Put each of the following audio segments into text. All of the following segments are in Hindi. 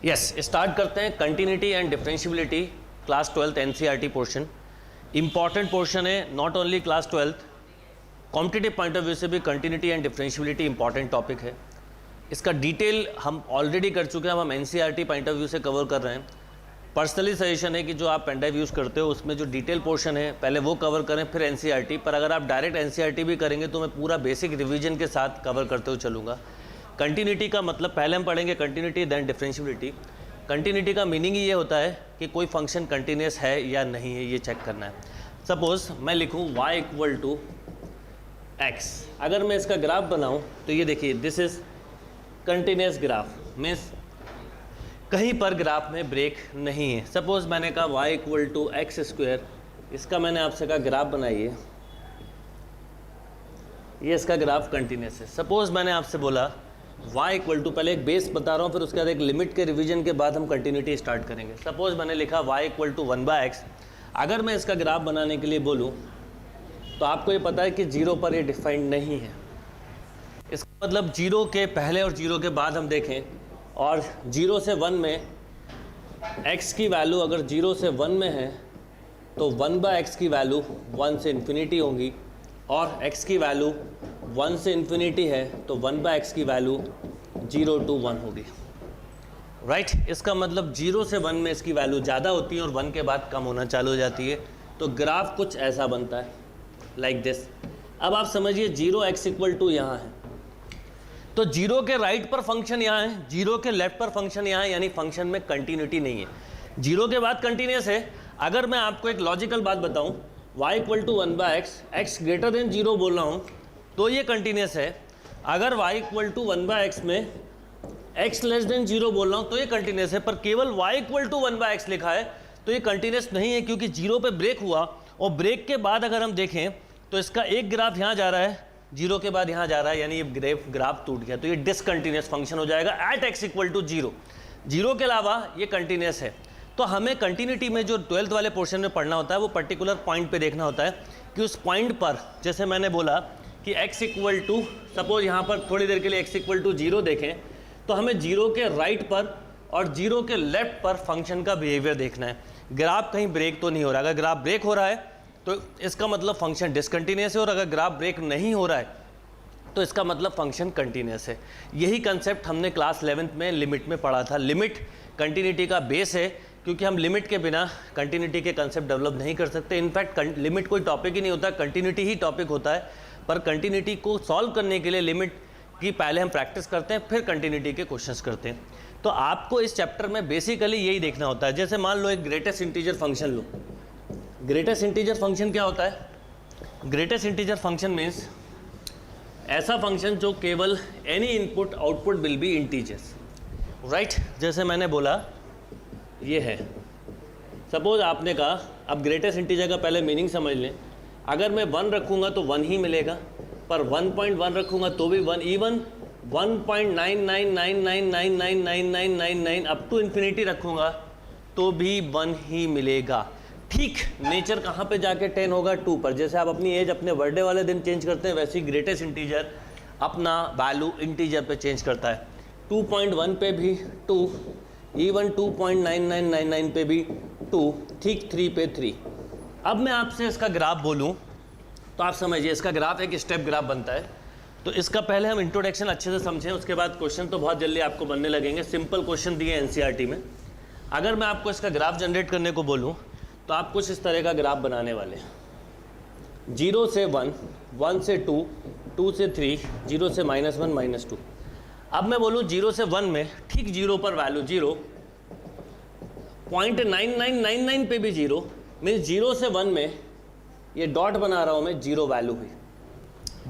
यस, स्टार्ट करते हैं continuity and differentiability class 12th NCERT portion. Important portion है, not only class 12th, competitive point of view से भी continuity and differentiability important topic है। इसका डिटेल हम ऑलरेडी कर चुके हैं, हम एनसीईआरटी पॉइंट ऑफ व्यू से कवर कर रहे हैं। पर्सनली सजेशन है कि जो आप पेन ड्राइव यूज़ करते हो उसमें जो डिटेल पोर्शन है पहले वो कवर करें, फिर एनसीईआरटी। पर अगर आप डायरेक्ट एनसीईआरटी भी करेंगे तो मैं पूरा बेसिक रिवीजन के साथ कवर करते हुए चलूँगा। कंटिन्यूटी का मतलब पहले हम पढ़ेंगे कंटिन्यूटी देन डिफरेंशियबिलिटी। कंटिन्यूटी का मीनिंग ये होता है कि कोई फंक्शन कंटिन्यूस है या नहीं है, ये चेक करना है। सपोज मैं लिखूँ y इक्वल टू एक्स, अगर मैं इसका ग्राफ बनाऊँ तो ये देखिए this is continuous graph, means कहीं पर ग्राफ में ब्रेक नहीं है। सपोज मैंने कहा y equal to x square, इसका मैंने आपसे कहा ग्राफ बनाइए, ये इसका ग्राफ कंटिन्यूस है। सपोज मैंने आपसे बोला y इक्वल टू, पहले एक बेस बता रहा हूँ फिर उसके बाद एक लिमिट के रिवीजन के बाद हम कंटिन्यूटी स्टार्ट करेंगे। सपोज मैंने लिखा y इक्वल टू 1/x, अगर मैं इसका ग्राफ बनाने के लिए बोलूँ तो आपको ये पता है कि 0 पर ये डिफाइंड नहीं है। इसका मतलब 0 के पहले और 0 के बाद हम देखें और 0 से 1 में x की वैल्यू अगर 0 से 1 में है तो 1/x की वैल्यू 1 से इन्फिनिटी होगी, और x की वैल्यू 1 से इन्फिनिटी है तो 1/x की वैल्यू 0 to 1 होगी। राइट, इसका मतलब 0 से 1 में इसकी वैल्यू ज़्यादा होती है और 1 के बाद कम होना चालू हो जाती है। तो ग्राफ कुछ ऐसा बनता है, लाइक दिस। अब आप समझिए 0x इक्वल टू यहाँ है, तो 0 के राइट पर फंक्शन यहाँ है, 0 के लेफ्ट पर फंक्शन यहाँ है, यानी फंक्शन में कंटिन्यूटी नहीं है। 0 के बाद कंटिन्यूस है। अगर मैं आपको एक लॉजिकल बात बताऊँ, y equal to 1/x, x greater than 0 बोल रहा हूँ तो ये कंटिन्यूस है। अगर y इक्वल टू 1/x में x लेस देन 0 बोल रहा हूँ तो ये कंटिन्यूस है। पर केवल y इक्वल टू 1/x लिखा है तो ये कंटिन्यूस नहीं है, क्योंकि 0 पे ब्रेक हुआ और ब्रेक के बाद अगर हम देखें तो इसका एक ग्राफ यहाँ जा रहा है, 0 के बाद यहाँ जा रहा है, यानी ये ग्राफ टूट गया, तो ये डिसकंटिन्यूस फंक्शन हो जाएगा एट x इक्वल टू 0। 0 के अलावा ये कंटिन्यूस है। तो हमें कंटिन्यूटी में जो 12th वाले पोर्शन में पढ़ना होता है वो पर्टिकुलर पॉइंट पे देखना होता है कि उस पॉइंट पर, जैसे मैंने बोला कि x इक्वल टू, सपोज यहाँ पर थोड़ी देर के लिए x इक्वल टू 0 देखें तो हमें 0 के राइट पर और 0 के लेफ्ट पर फंक्शन का बिहेवियर देखना है। ग्राफ कहीं ब्रेक तो नहीं हो रहा। अगर ग्राफ ब्रेक हो रहा है तो इसका मतलब फंक्शन डिसकंटिन्यूस है, और अगर ग्राफ ब्रेक नहीं हो रहा है तो इसका मतलब फंक्शन कंटिन्यूस है। यही कंसेप्ट हमने क्लास 11th में लिमिट में पढ़ा था। लिमिट कंटिन्यूटी का बेस है, क्योंकि हम लिमिट के बिना कंटिन्यूटी के कंसेप्ट डेवलप नहीं कर सकते। इनफैक्ट लिमिट कोई टॉपिक ही नहीं होता, कंटिन्यूटी ही टॉपिक होता है। पर कंटिन्यूटी को सॉल्व करने के लिए लिमिट की पहले हम प्रैक्टिस करते हैं, फिर कंटिन्यूटी के क्वेश्चंस करते हैं। तो आपको इस चैप्टर में बेसिकली यही देखना होता है। जैसे मान लो एक ग्रेटेस्ट इंटीजर फंक्शन लो। ग्रेटेस्ट इंटीजर फंक्शन क्या होता है? ग्रेटेस्ट इंटीजर फंक्शन मीन्स ऐसा फंक्शन जो केवल any input output will be integers. Right, जैसे मैंने बोला ये है, सपोज आपने कहा, अब ग्रेटेस्ट इंटीजर का पहले मीनिंग समझ लें। अगर मैं 1 रखूँगा तो 1 ही मिलेगा, पर 1.1 रखूँगा तो भी 1, इवन 1.9999999999 अप टू इन्फिनिटी रखूँगा तो भी 1 ही मिलेगा। ठीक नेचर कहाँ पे जाके 10 होगा? 2 पर। जैसे आप अपनी एज अपने बर्थडे वाले दिन चेंज करते हैं, वैसे ही ग्रेटेस्ट इंटीजर अपना वैल्यू इंटीजर पे चेंज करता है। 2.1 पे भी 2, इवन 2.9999 पे भी 2, ठीक 3 पे 3। अब मैं आपसे इसका ग्राफ बोलूं तो आप समझिए इसका ग्राफ एक स्टेप ग्राफ बनता है। तो इसका पहले हम इंट्रोडक्शन अच्छे से समझें, उसके बाद क्वेश्चन तो बहुत जल्दी आपको बनने लगेंगे। सिंपल क्वेश्चन दिए एनसीईआरटी में। अगर मैं आपको इसका ग्राफ जनरेट करने को बोलूँ तो आप कुछ इस तरह का ग्राफ बनाने वाले हैं। 0 से 1, 1 से 2, 2 से 3, 0 से -1, -2। अब मैं बोलूँ 0 से 1 में ठीक 0 पर वैल्यू 0, 0.9999 पे भी 0, मीन्स 0 से 1 में ये डॉट बना रहा हूँ मैं, 0 वैल्यू हुई।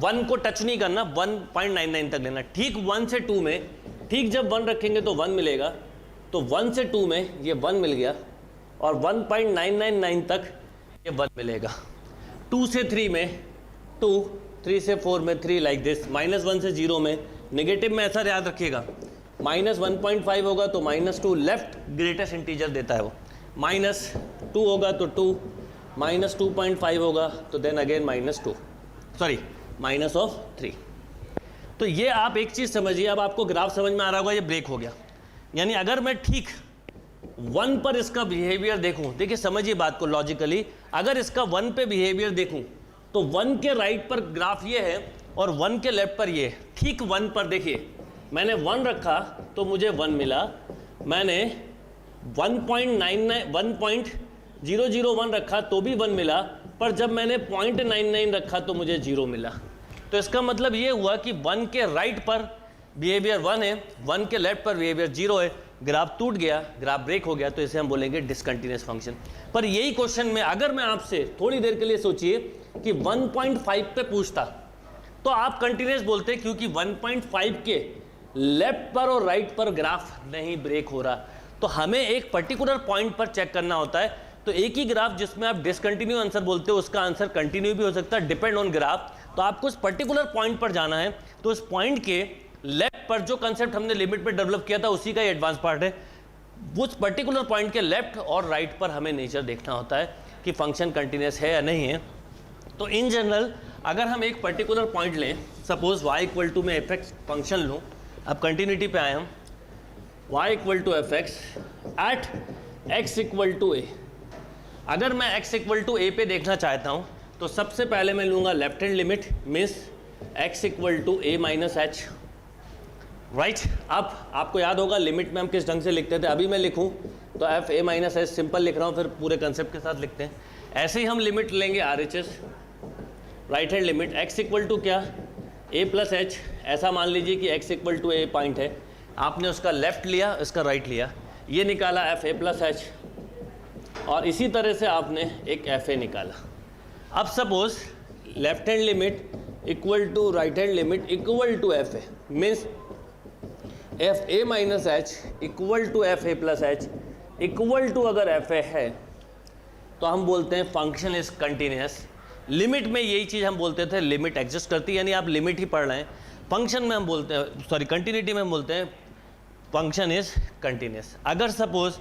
1 को टच नहीं करना, 1.99 तक लेना। ठीक 1 से 2 में, ठीक जब 1 रखेंगे तो 1 मिलेगा, तो 1 से 2 में ये 1 मिल गया, और 1.999 तक ये 1 मिलेगा। 2 से 3 में 2, 3 से 4 में 3, लाइक दिस। -1 से 0 में, नेगेटिव में ऐसा याद रखिएगा, -1.5 होगा तो -2, लेफ्ट ग्रेटेस्ट इंटीजर देता है वो। -2 होगा तो 2, -2.5 होगा तो देन अगेन -2, सॉरी -3। तो ये आप एक चीज़ समझिए। अब आपको ग्राफ समझ में आ रहा होगा, ये ब्रेक हो गया। यानी अगर मैं ठीक 1 पर इसका बिहेवियर देखूं, देखिए समझिए बात को लॉजिकली, अगर इसका 1 पे बिहेवियर देखूं तो 1 के राइट पर ग्राफ ये है और 1 के लेफ्ट पर ये है। ठीक 1 पर देखिए मैंने 1 रखा तो मुझे 1 मिला, मैंने 1.001 रखा तो भी 1 मिला, पर जब मैंने 0.99 रखा तो मुझे 0 मिला। तो इसका मतलब ये हुआ कि 1 के राइट पर बिहेवियर 1 है, 1 के लेफ्ट पर बिहेवियर 0 है, ग्राफ टूट गया, ग्राफ ब्रेक हो गया, तो इसे हम बोलेंगे डिसकंटिन्यूअस फंक्शन। पर यही क्वेश्चन में अगर मैं आपसे थोड़ी देर के लिए सोचिए कि 1.5 पे पूछता तो आप कंटिन्यूअस बोलते, क्योंकि 1.5 के लेफ्ट पर और राइट पर ग्राफ नहीं ब्रेक हो रहा। तो हमें एक पर्टिकुलर पॉइंट पर चेक करना होता है। तो एक ही ग्राफ जिसमें आप डिसकंटिन्यू आंसर बोलते हो उसका आंसर कंटिन्यू भी हो सकता है, डिपेंड ऑन ग्राफ। तो आपको उस पर्टिकुलर पॉइंट पर जाना है, तो उस पॉइंट के लेफ्ट पर जो कंसेप्ट हमने लिमिट पे डेवलप किया था उसी का ही एडवांस पार्ट है। उस पर्टिकुलर पॉइंट के लेफ्ट और राइट पर हमें नेचर देखना होता है कि फंक्शन कंटिन्यूअस है या नहीं है। तो इन जनरल अगर हम एक पर्टिकुलर पॉइंट लें, सपोज y इक्वल टू में एफ एक्स फंक्शन लूँ, अब कंटिन्यूटी पे आए हम, y equal to f x at x equal to a. अगर मैं x इक्वल टू ए पे देखना चाहता हूँ तो सबसे पहले मैं लूँगा left hand limit, means x equal to a minus h, right. अब आपको याद होगा लिमिट में हम किस ढंग से लिखते थे, अभी मैं लिखूँ तो F a minus H simple लिख रहा हूँ, फिर पूरे कंसेप्ट के साथ लिखते हैं। ऐसे ही हम लिमिट लेंगे R H S, right hand limit, x equal to क्या, a प्लस एच। ऐसा मान लीजिए कि x equal to a point है, आपने उसका लेफ्ट लिया, इसका राइट लिया, ये निकाला एफ ए प्लस एच, और इसी तरह से आपने एक एफ ए निकाला। अब suppose left hand limit equal to right hand limit equal to f a, means f a minus h equal to f a plus h equal to, अगर एफ ए है तो हम बोलते हैं फंक्शन इज कंटिन्यूअस। लिमिट में यही चीज़ हम बोलते थे, लिमिट एग्जिस्ट करती है, यानी आप लिमिट ही पढ़ रहे हैं। फंक्शन में हम बोलते हैं, सॉरी कंटिन्यूटी में हम बोलते हैं फंक्शन इज कंटिन्यूअस। अगर suppose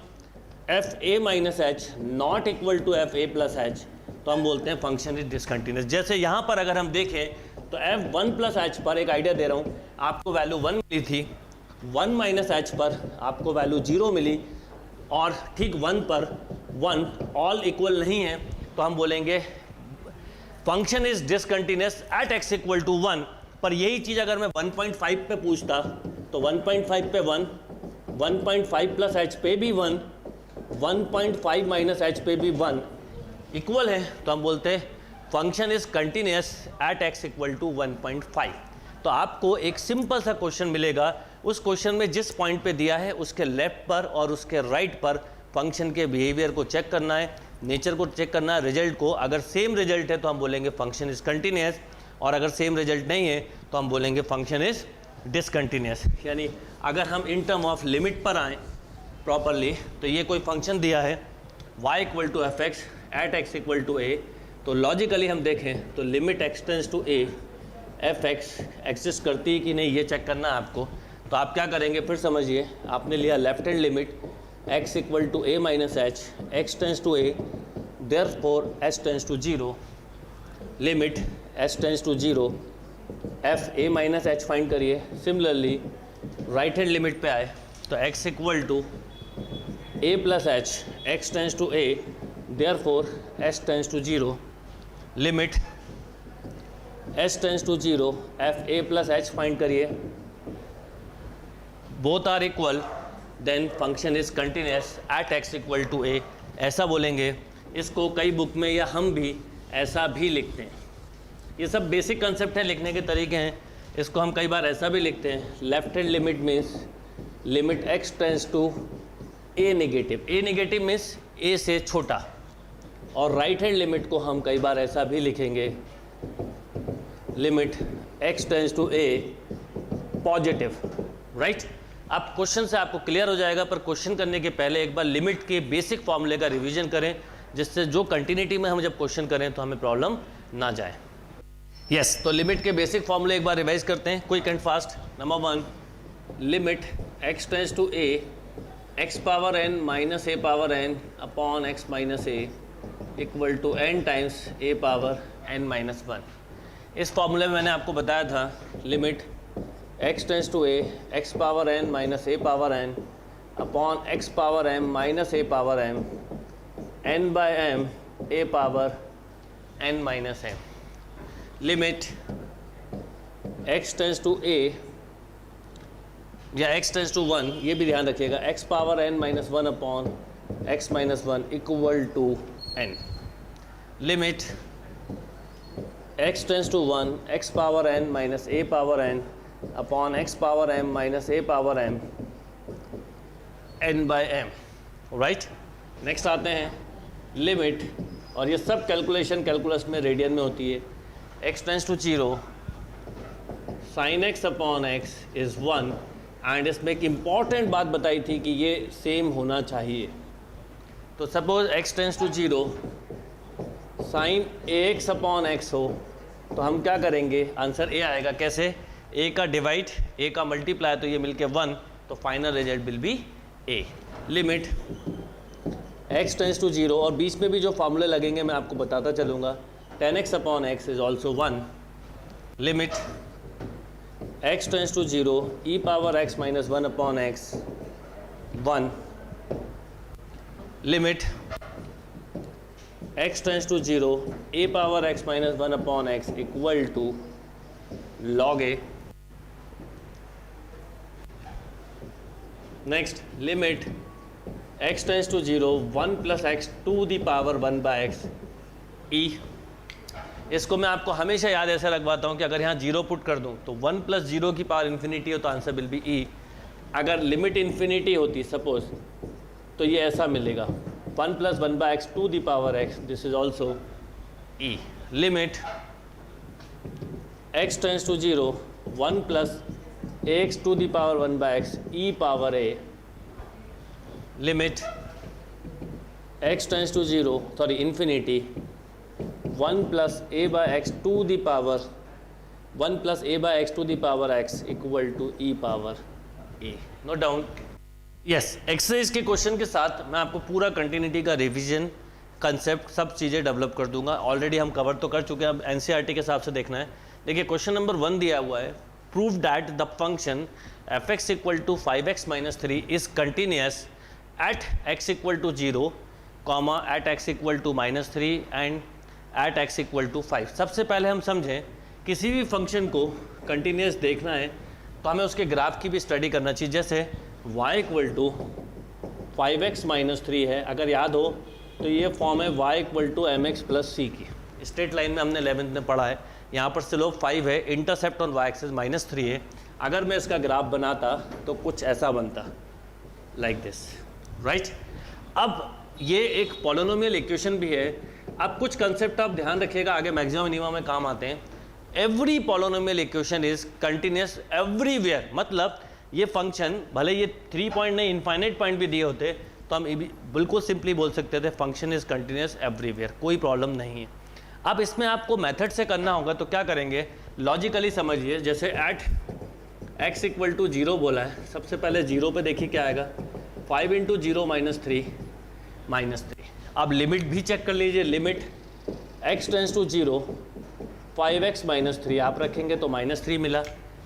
f a minus h not equal to f a plus h तो हम बोलते हैं फंक्शन इज डिसकंटिन्यूअस। जैसे यहाँ पर अगर हम देखें तो एफ 1 प्लस एच पर, एक आइडिया दे रहा हूँ, आपको वैल्यू 1 मिली थी, 1 माइनस एच पर आपको वैल्यू 0 मिली, और ठीक 1 पर 1 ऑल इक्वल नहीं है, तो हम बोलेंगे function is discontinuous at x equal to 1। पर यही चीज़ अगर मैं 1.5 पे पूछता तो 1.5 पे 1, 1.5 प्लस एच पे भी 1, 1.5 माइनस एच पे भी 1 इक्वल है, तो हम बोलते हैं function is continuous at x equal to 1.5। तो आपको एक सिंपल सा क्वेश्चन मिलेगा, उस क्वेश्चन में जिस पॉइंट पे दिया है उसके लेफ्ट पर और उसके राइट पर फंक्शन के बिहेवियर को चेक करना है, नेचर को चेक करना है, रिजल्ट को। अगर सेम रिजल्ट है तो हम बोलेंगे फंक्शन इज कंटिन्यूअस, और अगर सेम रिजल्ट नहीं है तो हम बोलेंगे फंक्शन इज डिसकंटिन्यूअस। यानी अगर हम इन टर्म ऑफ लिमिट पर आएँ प्रॉपरली, तो ये कोई फंक्शन दिया है y equal to f x at x equal to a, तो लॉजिकली हम देखें तो limit x tends to a f x exist करती है कि नहीं, ये चेक करना है आपको। तो आप क्या करेंगे, फिर समझिए, आपने लिया left hand limit x equal to a minus h, x tends to a, therefore s tends to 0, limit s tends to 0, f a minus h find करिए। सिमिलरली राइट हैंड लिमिट पे आए तो x equal to a plus h, x tends to a, therefore s tends to 0, limit s tends to 0, f a plus h find करिए, both are equal, then function is continuous at x equal to a. ऐसा बोलेंगे। इसको कई बुक में या हम भी ऐसा भी लिखते हैं। ये सब बेसिक कंसेप्ट है, लिखने के तरीके हैं। इसको हम कई बार ऐसा भी लिखते हैं, left hand limit means limit x tends to a negative, a negative means a से छोटा, और राइट हैंड लिमिट को हम कई बार ऐसा भी लिखेंगे, limit x tends to a positive, right. अब क्वेश्चन से आपको क्लियर हो जाएगा, पर क्वेश्चन करने के पहले एक बार लिमिट के बेसिक फॉर्मूले का रिवीजन करें, जिससे जो कंटिन्यूटी में हम जब क्वेश्चन करें तो हमें प्रॉब्लम ना जाए। यस, तो लिमिट के बेसिक फॉर्मूले एक बार रिवाइज करते हैं, quick and fast. Number 1, limit x tends to a, x power n minus a power n upon x minus a equal to n times a power n minus 1। इस फॉर्मूले में मैंने आपको बताया था limit x tends to a, x power n minus a power n upon x power m minus a power m n by m a power n minus m, limit x tends to a या x टेंस टू 1, ये भी ध्यान रखिएगा, x power n minus 1 upon x minus 1 equal to n, limit x tends to 1 x power n minus a power n upon x power m minus a power m n by m, right. Next आते हैं लिमिट, और ये सब कैलकुलस में रेडियन में होती है, x tends to 0 sine x upon x is 1, and इसमें एक इम्पॉर्टेंट बात बताई थी कि ये सेम होना चाहिए। तो suppose x tends to 0 sine ax upon x हो तो हम क्या करेंगे, आंसर a आएगा। कैसे? a का डिवाइड a का मल्टीप्लाई, तो ये मिलके 1, तो final result will be a। Limit x tends to 0, और बीच में भी जो फार्मूले लगेंगे मैं आपको बताता चलूँगा, tan x upon x is also 1, limit x tends to 0 e power x minus 1 upon x 1, limit x tends to 0 a power x minus 1 upon x equal to log a। Next limit x tends to 0 1 plus x to the power 1 by x e। इसको मैं आपको हमेशा याद ऐसे रखवाता हूँ कि अगर यहाँ 0 पुट कर दूँ तो 1 प्लस 0 की पावर इन्फिनिटी हो तो आंसर विल बी e। अगर लिमिट इन्फिनिटी होती सपोज तो ये ऐसा मिलेगा 1 plus 1 by x to the power x, this is also e। Limit x tends to 0 1 plus ax to the power 1 by x e power a, limit x tends to 0 sorry infinity 1 plus a by x to the power 1 plus a by x to the power x equal to e power a। Note down. Yes, exercise के क्वेश्चन के साथ मैं आपको पूरा कंटिन्यूटी का रिवीजन कंसेप्ट सब चीज़ें डेवलप कर दूंगा। ऑलरेडी हम कवर तो कर चुके हैं, अब एनसीईआरटी के हिसाब से देखना है। देखिए क्वेश्चन नंबर 1 दिया हुआ है, prove that the function f(x) equal to 5x minus 3 is continuous at x equal to 0, comma at x equal to minus 3 and at x equal to 5। सबसे पहले हम समझें किसी भी फंक्शन को कंटिन्यूस देखना है तो हमें उसके ग्राफ की भी स्टडी करना चाहिए। जैसे y equal to 5x minus 3 है, अगर याद हो तो ये फॉर्म है y equal to mx plus c की। स्ट्रेट लाइन में हमने 11th में पढ़ा है, यहाँ पर स्लोप 5 है, intercept on y axis minus 3 है। अगर मैं इसका ग्राफ बनाता तो कुछ ऐसा बनता, लाइक दिस, राइट। अब ये एक पॉलिनोमियल इक्वेशन भी है। अब कुछ कंसेप्ट आप ध्यान रखिएगा, आगे मैक्सिमम मिनिमम में काम आते हैं। Every polynomial equation is continuous everywhere, मतलब ये फंक्शन भले ये 3 पॉइंट नहीं इनफाइनाइट पॉइंट भी दिए होते तो हम बिल्कुल सिंपली बोल सकते थे फंक्शन इज कंटिन्यूस एवरीवेयर, कोई प्रॉब्लम नहीं है। अब इसमें आपको मेथड से करना होगा, तो क्या करेंगे, लॉजिकली समझिए। जैसे एट x इक्वल टू 0 बोला है, सबसे पहले 0 पे देखिए क्या आएगा, 5 इंटू 0 माइनस 3 माइनस 3। अब लिमिट भी चेक कर लीजिए, limit x tends to 0 5x minus 3 आप रखेंगे तो माइनस 3 मिला,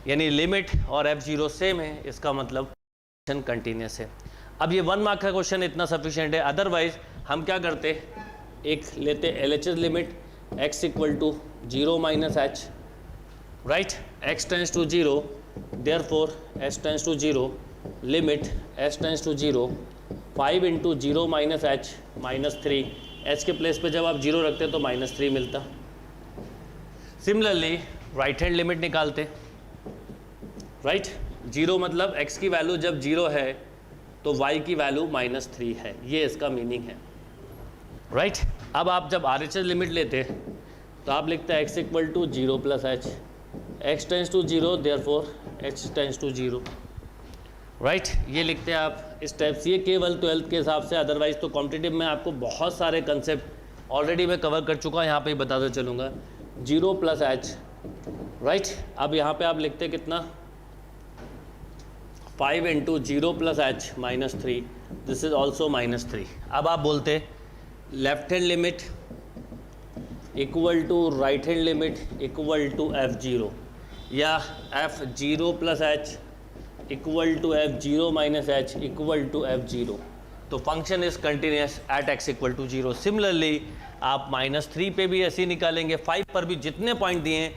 यानी लिमिट और f0 सेम है, इसका मतलब फंक्शन कंटिन्यूस है। अब ये 1 मार्क का क्वेश्चन इतना सफिशिएंट है। अदरवाइज हम क्या करते, एक लेते LHS limit x equal to 0 minus h, right, x tends to 0, therefore h tends to 0, limit h tends to 0 5 into 0 minus h minus 3, h के प्लेस पे जब आप 0 रखते तो माइनस 3 मिलता। सिमिलरली राइट हैंड लिमिट निकालते, राइट, 0 मतलब x की वैल्यू जब 0 है तो y की वैल्यू माइनस 3 है, ये इसका मीनिंग है, राइट। अब आप जब RHS लिमिट लेते तो आप लिखते हैं x equal to 0 plus h, x tends to 0, therefore h tends to 0, right. ये लिखते हैं आप स्टेप्स, ये केवल 12th के हिसाब से, अदरवाइज तो कॉम्पिटिटिव में आपको बहुत सारे कंसेप्ट ऑलरेडी मैं कवर कर चुका, यहाँ पे ही बताता चलूँगा। 0 प्लस h, राइट। अब यहाँ पे आप लिखते कितना, 5 into 0 plus h minus 3, this is also minus 3। अब आप बोलते left hand limit equal to right hand limit equal to f0, या f0 plus h equal to F0 minus h equal to F0, तो function is continuous at x equal to 0। Similarly आप -3 पे भी ऐसे ही निकालेंगे, 5 पर भी जितने पॉइंट दिए हैं,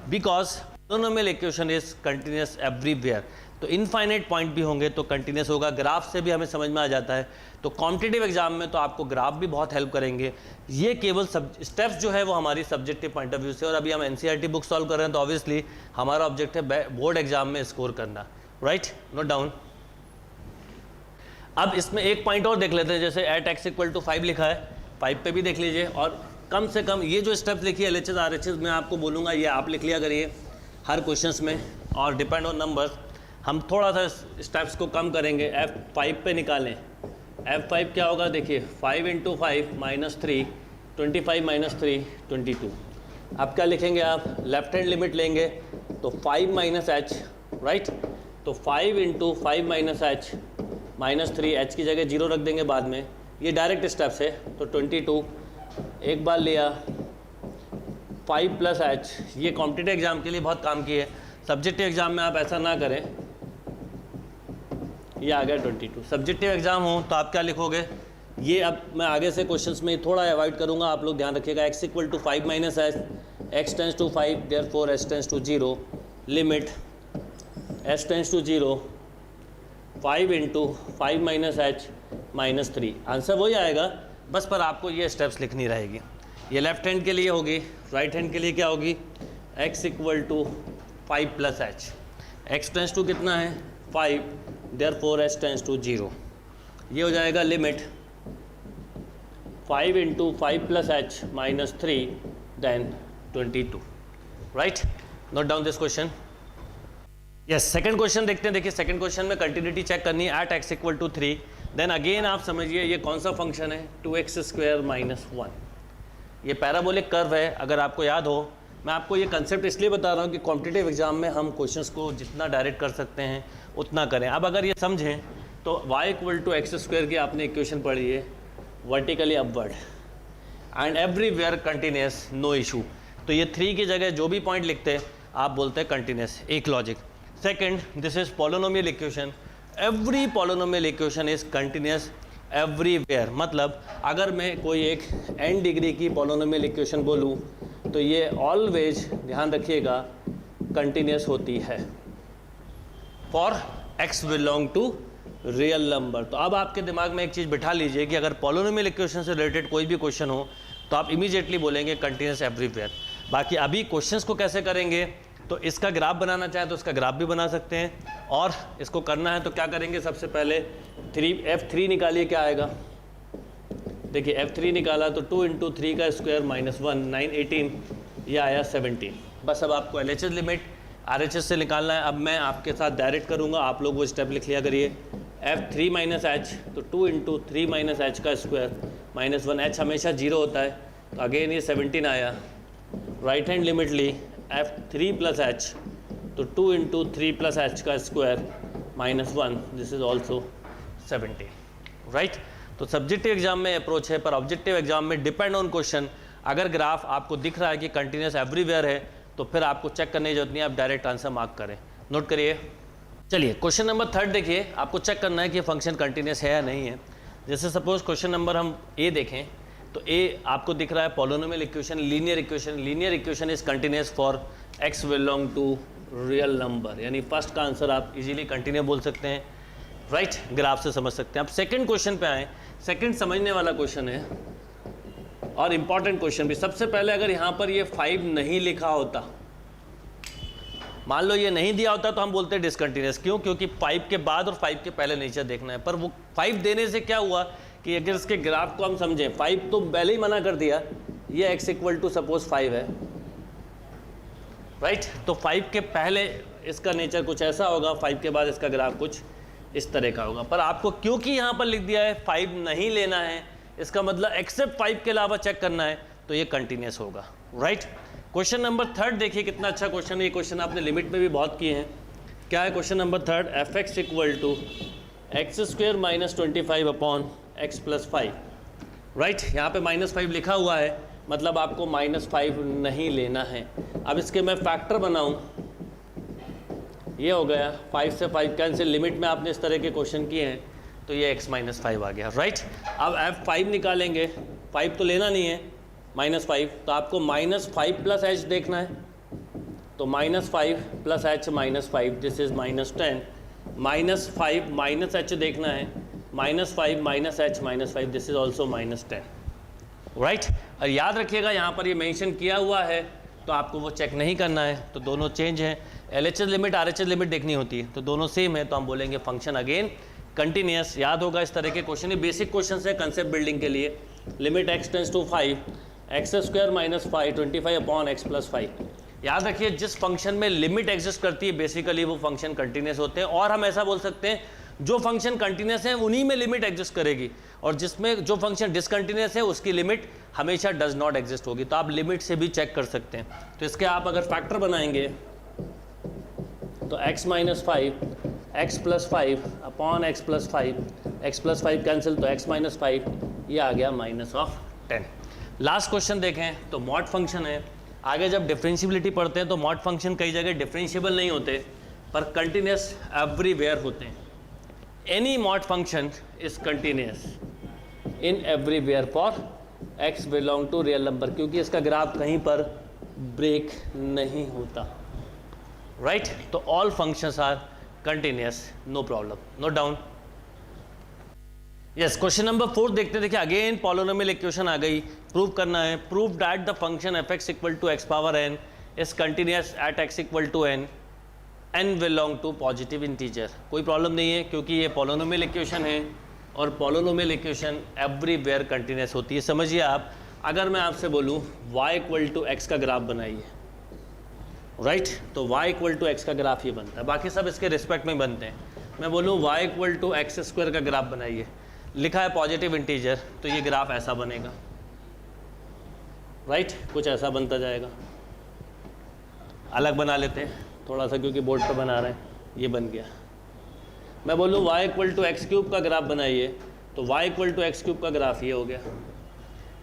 because polynomial equation is continuous everywhere, तो इनफाइनाइट पॉइंट भी होंगे तो कंटिन्यूस होगा। ग्राफ से भी हमें समझ में आ जाता है, तो कॉम्पिटिटिव एग्जाम में तो आपको ग्राफ भी बहुत हेल्प करेंगे। ये केवल स्टेप्स जो है वो हमारी सब्जेक्टिव पॉइंट ऑफ व्यू से, और अभी हम एनसीईआरटी बुक सॉल्व कर रहे हैं, तो ऑब्वियसली हमारा ऑब्जेक्ट है बोर्ड एग्जाम में स्कोर करना, राइट, नोट डाउन। अब इसमें एक पॉइंट और देख लेते हैं, जैसे एट x इक्वल टू 5 लिखा है, 5 पे भी देख लीजिए, और कम से कम ये जो स्टेप्स लिखी है LHS RHS मैं आपको बोलूँगा ये आप लिख लिया करिए हर क्वेश्चंस में, और डिपेंड ऑन नंबर्स हम थोड़ा सा स्टेप्स को कम करेंगे। F5 पे निकालें, F5 क्या होगा देखिए, 5 × 5 -3, 25 - 3 22। अब क्या लिखेंगे आप, लेफ्ट हैंड लिमिट लेंगे तो 5 - h, राइट, तो 5 × 5 - h -3, h की जगह 0 रख देंगे बाद में, ये डायरेक्ट स्टेप्स है, तो 22 एक बार लिया, 5 + h, ये कॉम्पिटिटिव एग्जाम के लिए बहुत काम की है, सब्जेक्टिव एग्जाम में आप ऐसा ना करें। ये आ गया 22। सब्जेक्टिव एग्जाम हो तो आप क्या लिखोगे, ये अब मैं आगे से क्वेश्चंस में थोड़ा अवॉइड करूंगा, आप लोग ध्यान रखिएगा। x equal to 5 minus h, x tends to 5 therefore h tends to 0, limit h tends to 0, 5 × 5 minus h -3, answer वही आएगा, बस पर आपको ये स्टेप्स लिखनी रहेगी। ये लेफ्ट हैंड के लिए होगी, राइट हैंड के लिए क्या होगी, x equal to 5 + h, x tends to कितना है 5, देयरफॉर h टेंस टू 0, ये हो जाएगा limit 5 × 5 + h -3 then 22, right, note down this question. Yes, second question देखते हैं। देखिए सेकंड क्वेश्चन में कंटिन्यूटी चेक करनी है at x equal to 3, then again आप समझिए ये कौन सा फंक्शन है, 2x² - 1, ये पैराबोलिक कर्व है। अगर आपको याद हो, मैं आपको ये कंसेप्ट इसलिए बता रहा हूँ कि कॉम्पिटिटिव एग्जाम में हम क्वेश्चंस को जितना डायरेक्ट कर सकते हैं उतना करें। अब अगर ये समझें तो y इक्वल टू x² की आपने इक्वेशन पढ़ी है, vertically upward and everywhere continuous, no issue, तो ये 3 की जगह जो भी पॉइंट लिखते हैं आप बोलते हैं कंटिन्यूस, एक logic. Second, this is polynomial equation, every polynomial equation is continuous everywhere, मतलब अगर मैं कोई एक n डिग्री की पॉलिनोमियल इक्वेशन बोलूँ तो ये ऑलवेज, ध्यान रखिएगा, कंटिन्यूस होती है for x belong to real number. तो अब आपके दिमाग में एक चीज़ बिठा लीजिए कि अगर पॉलिनोमियल इक्वेशन से रिलेटेड कोई भी क्वेश्चन हो तो आप इमीडिएटली बोलेंगे कंटिन्यूस एवरीवेयर। बाकी अभी क्वेश्चंस को कैसे करेंगे, तो इसका ग्राफ बनाना चाहें तो इसका ग्राफ भी बना सकते हैं, और इसको करना है तो क्या करेंगे, सबसे पहले F3 निकालिए, क्या आएगा देखिए, F3 निकाला तो 2 × 3 का स्क्वायर -1, 9 18, ये आया 17। बस अब आपको LHS लिमिट RHS से निकालना है। अब मैं आपके साथ डायरेक्ट करूँगा, आप लोग वो स्टेप लिख लिया करिए। F3 - h, तो 2 × 3 - h का स्क्वायर -1, h हमेशा 0 होता है, तो अगेन ये 17 आया। राइट हैंड लिमिट ली, F3 + h, तो 2 × 3 + h का square -1, this is also 17, right. तो सब्जेक्टिव एग्जाम में अप्रोच है, पर ऑब्जेक्टिव एग्जाम में डिपेंड ऑन क्वेश्चन। अगर ग्राफ आपको दिख रहा है कि कंटिन्यूस एवरीवेयर है तो फिर आपको चेक करने की जरूरत नहीं है, आप डायरेक्ट आंसर मार्क करें, नोट करिए। चलिए क्वेश्चन नंबर 3 देखिए, आपको चेक करना है कि फंक्शन कंटिन्यूस है या नहीं है। जैसे सपोज क्वेश्चन नंबर हम ए देखें, तो ए आपको दिख रहा है polynomial equation, linear equation, linear equation is continuous for x belong to real number, यानी फर्स्ट का आंसर आप इजीली कंटिन्यू बोल सकते हैं, राइट, ग्राफ से समझ सकते हैं। अब सेकंड क्वेश्चन पे आए, सेकंड समझने वाला क्वेश्चन है और इम्पॉर्टेंट क्वेश्चन भी। सबसे पहले अगर यहाँ पर ये 5 नहीं लिखा होता, मान लो ये नहीं दिया होता, तो हम बोलते हैं डिसकंटिन्यूस। क्यों? क्योंकि 5 के बाद और 5 के पहले नीचे देखना है। पर वो 5 देने से क्या हुआ कि अगर इसके ग्राफ को हम समझें, 5 तो पहले ही मना कर दिया, ये x इक्वल टू सपोज 5 है, राइट, तो 5 के पहले इसका नेचर कुछ ऐसा होगा, 5 के बाद इसका ग्राफ कुछ इस तरह का होगा। पर आपको क्योंकि यहाँ पर लिख दिया है 5 नहीं लेना है, इसका मतलब एक्सेप्ट 5 के अलावा चेक करना है, तो ये कंटिन्यूस होगा, राइट। क्वेश्चन नंबर 3 देखिए कितना अच्छा क्वेश्चन है। ये क्वेश्चन आपने लिमिट में भी बहुत किए हैं। क्या है question number 3? f(x) equal to x² - 25 upon x + 5, right. यहाँ पे -5 लिखा हुआ है, मतलब आपको -5 नहीं लेना है। अब इसके मैं फैक्टर बनाऊँ ये हो गया 5 से 5 कैंसिल, लिमिट में आपने इस तरह के क्वेश्चन किए हैं तो ये x माइनस 5 आ गया, राइट। अब f5 निकालेंगे, 5 तो लेना नहीं है, -5, तो आपको -5 प्लस h देखना है, तो -5 plus h -5 this is -10, -5 minus h देखना है, -5 minus h -5 this is also -10, right. और याद रखिएगा यहाँ पर ये मेंशन किया हुआ है तो आपको वो चेक नहीं करना है, तो दोनों चेंज हैं, LHS लिमिट RHS लिमिट देखनी होती है, तो दोनों सेम है, तो हम बोलेंगे फंक्शन अगेन कंटिन्यूस। याद होगा इस तरह के क्वेश्चन, ये बेसिक क्वेश्चन है कंसेप्ट बिल्डिंग के लिए। Limit x tends to 5 x² - 5 25 upon x + 5। याद रखिए जिस फंक्शन में लिमिट एग्जिस्ट करती है बेसिकली वो फंक्शन कंटिन्यूस होते हैं, और हम ऐसा बोल सकते हैं जो फंक्शन कंटिन्यूस है उन्हीं में लिमिट एग्जिस्ट करेगी, और जिसमें जो फंक्शन डिसकंटिन्यूस है उसकी लिमिट हमेशा डज नॉट एग्जिस्ट होगी। तो आप लिमिट से भी चेक कर सकते हैं। तो इसके आप अगर फैक्टर बनाएंगे तो x - 5 x + 5 upon x + 5, x + 5 cancel, तो x - 5 ये आ गया -10। लास्ट क्वेश्चन देखें तो मॉड फंक्शन है। आगे जब डिफरेंशियबिलिटी पढ़ते हैं तो मॉड फंक्शन कई जगह डिफरेंशिएबल नहीं होते पर कंटिन्यूस एवरीवेयर होते हैं। Any mod function is continuous in everywhere for x belong to real number, क्योंकि इसका ग्राफ कहीं पर ब्रेक नहीं होता, राइट। तो all functions are continuous, no problem, note down. Yes, question number 4 देखते हैं। देखिए अगेन पॉलिनोमियल इक्वेशन आ गई, प्रूव करना है। Prove that the function f(x) = x power n is continuous at x = n n belong to positive integer. कोई प्रॉब्लम नहीं है क्योंकि ये पॉलिनोमियल इक्वेशन है और पॉलिनोमियल इक्वेशन एवरीवेयर कंटिन्यूस होती है। समझिए आप, अगर मैं आपसे बोलूँ y = x का ग्राफ बनाइए, राइट, तो y = x का ग्राफ ये बनता है, बाकी सब इसके रिस्पेक्ट में बनते हैं। मैं बोलूँ y = x² का ग्राफ बनाइए, लिखा है पॉजिटिव इंटीजर, तो ये ग्राफ ऐसा बनेगा, राइट, कुछ ऐसा बनता जाएगा। अलग बना लेते हैं थोड़ा सा क्योंकि बोर्ड पर बना रहे हैं, ये बन गया। मैं बोलूँ y = x³ का ग्राफ बनाइए, तो y = x³ का ग्राफ ये हो गया।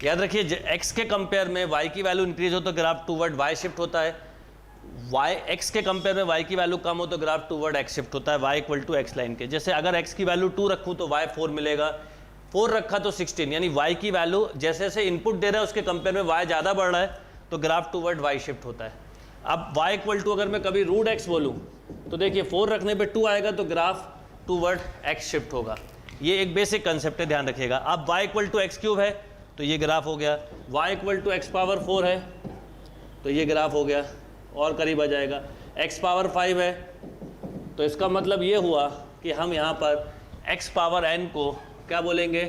याद रखिए x के कंपेयर में y की वैल्यू इंक्रीज हो तो ग्राफ टूवर्ड y शिफ्ट होता है, x के कंपेयर में y की वैल्यू कम हो तो ग्राफ टूवर्ड x शिफ्ट होता है, y = x लाइन के। जैसे अगर x की वैल्यू 2 रखूँ तो y 4 मिलेगा, 4 रखा तो 16, यानी y की वैल्यू जैसे जैसे इनपुट दे रहा है उसके कंपेयर में y ज़्यादा बढ़ रहा है तो ग्राफ टूवर्ड y शिफ्ट होता है। अब y = अगर मैं कभी √x बोलूँ तो देखिए 4 रखने पे 2 आएगा तो ग्राफ टूवर्ड x शिफ्ट होगा। ये एक बेसिक कंसेप्ट है, ध्यान रखिएगा। अब y = x³ है तो ये ग्राफ हो गया, y = x⁴ है तो ये ग्राफ हो गया और करीब आ जाएगा, x⁴ है तो इसका मतलब ये हुआ कि हम यहाँ पर x⁴n को क्या बोलेंगे,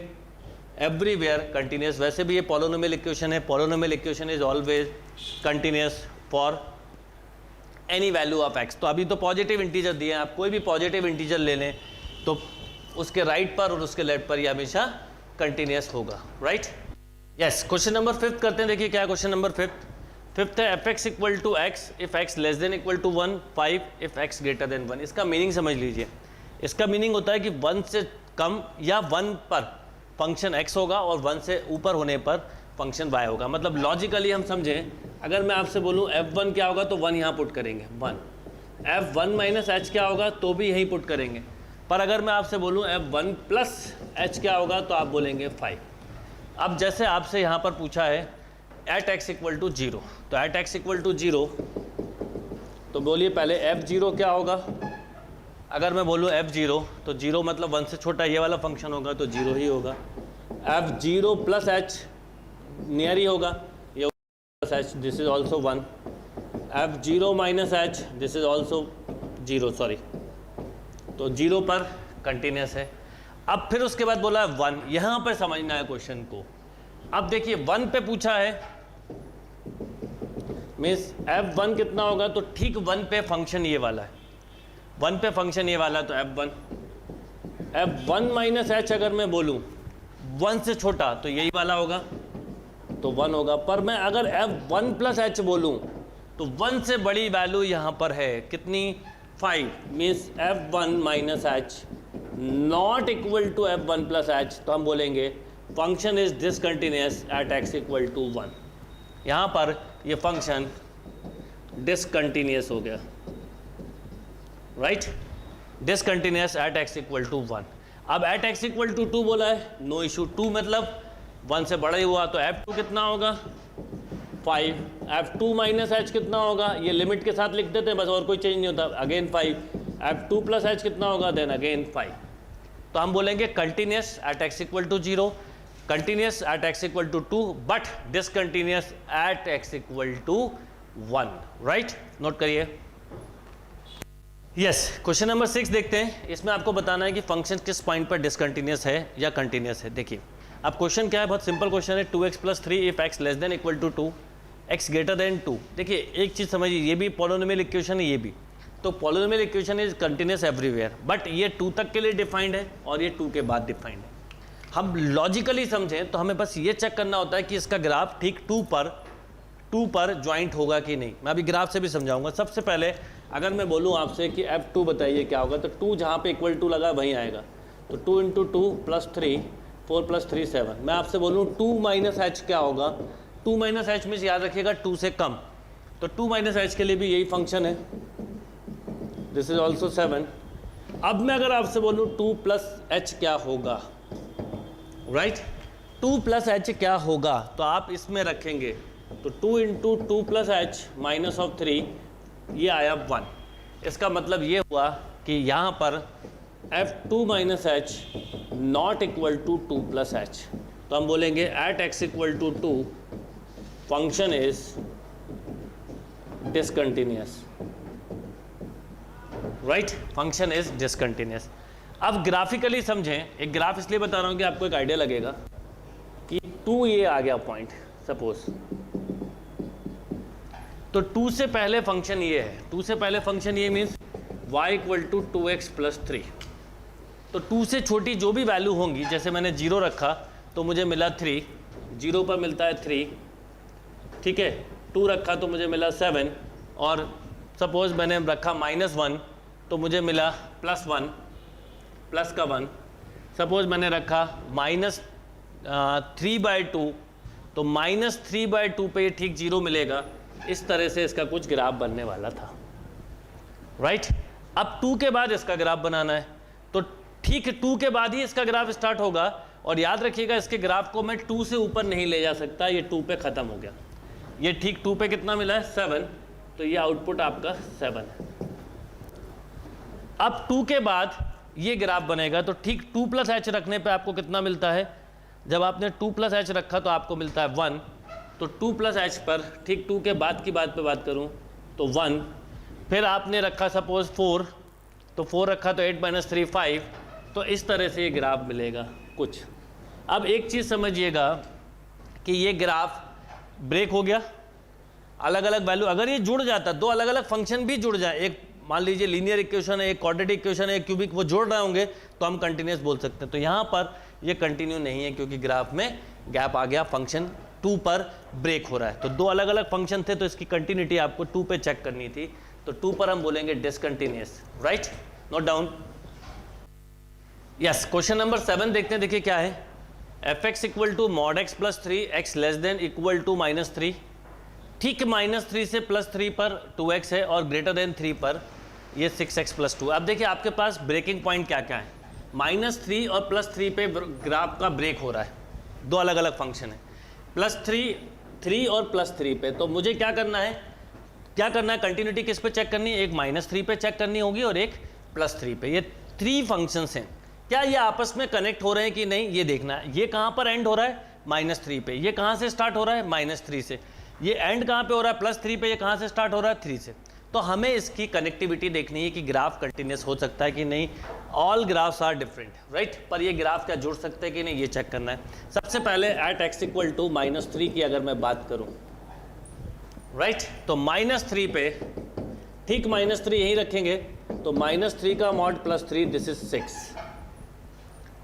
एवरीवेयर कंटिन्यूस। वैसे भी ये पॉलिनोमियल इक्वेशन है, polynomial equation is always continuous for any value of x। तो अभी तो पॉजिटिव इंटीजर दिए हैं, आप कोई भी पॉजिटिव इंटीजर ले लें तो उसके राइट पर और उसके लेफ्ट पर ये हमेशा कंटिन्यूस होगा, राइट। यस, क्वेश्चन नंबर 5 करते हैं। देखिए क्या क्वेश्चन नंबर 5 है, f(x) = x if x less than equal to 1, 5 if x greater than 1। इसका मीनिंग समझ लीजिए। इसका मीनिंग होता है कि 1 से कम या 1 पर फंक्शन x होगा और 1 से ऊपर होने पर फंक्शन y होगा। मतलब लॉजिकली हम समझें, अगर मैं आपसे बोलूँ f1 क्या होगा तो 1 यहाँ पुट करेंगे 1, f1 - h क्या होगा तो भी यही पुट करेंगे। पर अगर मैं आपसे बोलूँ f1 + h क्या होगा तो आप बोलेंगे 5। अब जैसे आपसे यहाँ पर पूछा है एट x = 0, तो एट x = 0 तो बोलिए पहले f0 क्या होगा। अगर मैं बोलूँ f0 तो 0 मतलब 1 से छोटा ये वाला फंक्शन होगा तो 0 ही होगा। f0 + h नियर ही होगा, ये plus h, this is also 1। f0 - h this is also 0, sorry, तो 0 पर कंटिन्यूस है। अब फिर उसके बाद बोला है 1, यहाँ पर समझना है क्वेश्चन को। अब देखिए 1 पे पूछा है, मीन्स f1 कितना होगा तो ठीक 1 पे फंक्शन ये वाला है, 1 पे फंक्शन ये वाला तो f1। f1 - h अगर मैं बोलूँ 1 से छोटा तो यही वाला होगा तो 1 होगा। पर मैं अगर f1 + h बोलूँ तो 1 से बड़ी वैल्यू यहाँ पर है कितनी, 5, means f1 - h not equal to f1 + h, तो हम बोलेंगे function is discontinuous at x = 1। यहाँ पर ये फंक्शन डिसकंटिन्यूस हो गया। Right, discontinuous at x equal to 1। अब एट x इक्वल टू 2 बोला है, नो इशू, 2 मतलब 1 से बड़ा ही हुआ, तो f2 कितना होगा 5, f2 माइनस h कितना होगा, ये लिमिट के साथ लिख देते हैं बस, और कोई चेंज नहीं होता, अगेन 5, f2 प्लस h कितना होगा, देन अगेन 5। तो हम बोलेंगे continuous at x equal to 0, continuous at x equal to 2, but discontinuous at x equal to 1, right, note करिए। यस, क्वेश्चन नंबर 6 देखते हैं। इसमें आपको बताना है कि फंक्शन किस पॉइंट पर डिसकंटिन्यूस है या कंटिन्यूस है। देखिए अब क्वेश्चन क्या है, बहुत सिंपल क्वेश्चन है, 2x plus 3 if x less than equal to 2, x greater than 2। देखिए एक चीज़ समझिए, ये भी पॉलिनोमियल इक्वेशन है, ये भी, तो polynomial equation is continuous everywhere, but ये 2 तक के लिए डिफाइंड है और ये 2 के बाद डिफाइंड है। हम लॉजिकली समझें तो हमें बस ये चेक करना होता है कि इसका ग्राफ ठीक 2 पर ज्वाइंट होगा कि नहीं। मैं अभी ग्राफ से भी समझाऊंगा। सबसे पहले अगर मैं बोलूँ आपसे कि f2 बताइए क्या होगा, तो 2 जहाँ पे इक्वल टू लगा वहीं आएगा, तो 2 इंटू 2 प्लस 3, 4 प्लस 3 7। मैं आपसे बोलूँ 2 माइनस एच क्या होगा, 2 माइनस एच में याद रखिएगा 2 से कम, तो 2 माइनस एच के लिए भी यही फंक्शन है, दिस इज ऑल्सो 7। अब मैं अगर आपसे बोलूँ 2 प्लस एच क्या होगा, राइट, 2 प्लस एच क्या होगा, तो आप इसमें रखेंगे, तो 2 into 2 plus h minus of 3, ये आया 1। इसका मतलब ये हुआ कि यहाँ पर f2 minus h not equal to 2 plus h, तो हम बोलेंगे at x equal to 2 function is discontinuous, right, function is discontinuous. अब ग्राफिकली समझें, एक ग्राफ इसलिए बता रहा हूँ कि आपको एक आइडिया लगेगा कि 2 ये आ गया पॉइंट सपोज, तो 2 से पहले फंक्शन ये है, 2 से पहले फंक्शन ये means y equal to 2x plus 3, तो 2 से छोटी जो भी वैल्यू होंगी, जैसे मैंने 0 रखा तो मुझे मिला 3, 0 पर मिलता है 3, ठीक है, 2 रखा तो मुझे मिला 7, और सपोज मैंने रखा -1 तो मुझे मिला +1, प्लस का 1, सपोज मैंने रखा -3/2 तो -3/2 पे ये ठीक 0 मिलेगा। इस तरह से इसका कुछ ग्राफ बनने वाला था, राइट। अब 2 के बाद इसका ग्राफ बनाना है, तो ठीक 2 के बाद ही इसका ग्राफ स्टार्ट होगा, और याद रखिएगा इसके ग्राफ को मैं 2 से ऊपर नहीं ले जा सकता, ये 2 पे ख़त्म हो गया, ये ठीक 2 पे कितना मिला है 7, तो ये आउटपुट आपका 7 है। अब 2 के बाद ये ग्राफ बनेगा, तो ठीक 2 प्लस एच रखने पे आपको कितना मिलता है, जब आपने 2 प्लस एच रखा तो आपको मिलता है 1, तो 2 प्लस एच पर ठीक 2 के बाद की बात पे बात करूं तो 1, फिर आपने रखा सपोज 4, तो 4 रखा तो 8 माइनस 3 5, तो इस तरह से ये ग्राफ मिलेगा कुछ। अब एक चीज़ समझिएगा कि ये ग्राफ ब्रेक हो गया, अलग अलग वैल्यू, अगर ये जुड़ जाता, दो अलग अलग फंक्शन भी जुड़ जाए, एक मान लीजिए लीनियर इक्वेशन है, एक क्वाड्रेटिक इक्वेशन है, एक क्यूबिक, वो जोड़ रहे होंगे तो हम कंटिन्यूस बोल सकते हैं। तो यहाँ पर ये कंटिन्यू नहीं है क्योंकि ग्राफ में गैप आ गया, फंक्शन 2 पर ब्रेक हो रहा है। तो दो अलग अलग फंक्शन थे तो इसकी कंटिन्यूटी आपको 2 पे चेक करनी थी, तो 2 पर हम बोलेंगे discontinuous, right, note down. Yes, question number 7 देखते हैं, देखिए क्या है, f(x) equal to mod x plus 3 x less than equal to -3, ठीक -3 से +3 पर 2x है और ग्रेटर देन 3 पर ये 6x प्लस 2। अब देखिए आपके पास ब्रेकिंग पॉइंट क्या क्या है, -3 और +3 पे ग्राफ का ब्रेक हो रहा है, दो अलग अलग फंक्शन है, +3 और +3 पे, तो मुझे क्या करना है कंटिन्यूटी किस पे चेक करनी है, एक -3 पे चेक करनी होगी और एक +3 पे। ये 3 फंक्शंस हैं, क्या ये आपस में कनेक्ट हो रहे हैं कि नहीं ये देखना है। ये कहाँ पर एंड हो रहा है, -3 पे, ये कहाँ से स्टार्ट हो रहा है, -3 से, ये एंड कहाँ पे हो रहा है, +3 पे, ये कहाँ से स्टार्ट हो रहा है, 3 से। तो हमें इसकी कनेक्टिविटी देखनी है कि ग्राफ कंटिन्यूस हो सकता है कि नहीं, all graphs are different, right, पर ये ग्राफ क्या जुड़ सकते हैं कि नहीं, ये चेक करना है। सबसे पहले एट x इक्वल टू -3 की अगर मैं बात करूं, राइट, तो -3 पे ठीक -3 यहीं रखेंगे, तो -3 का मॉड +3 दिस इज 6,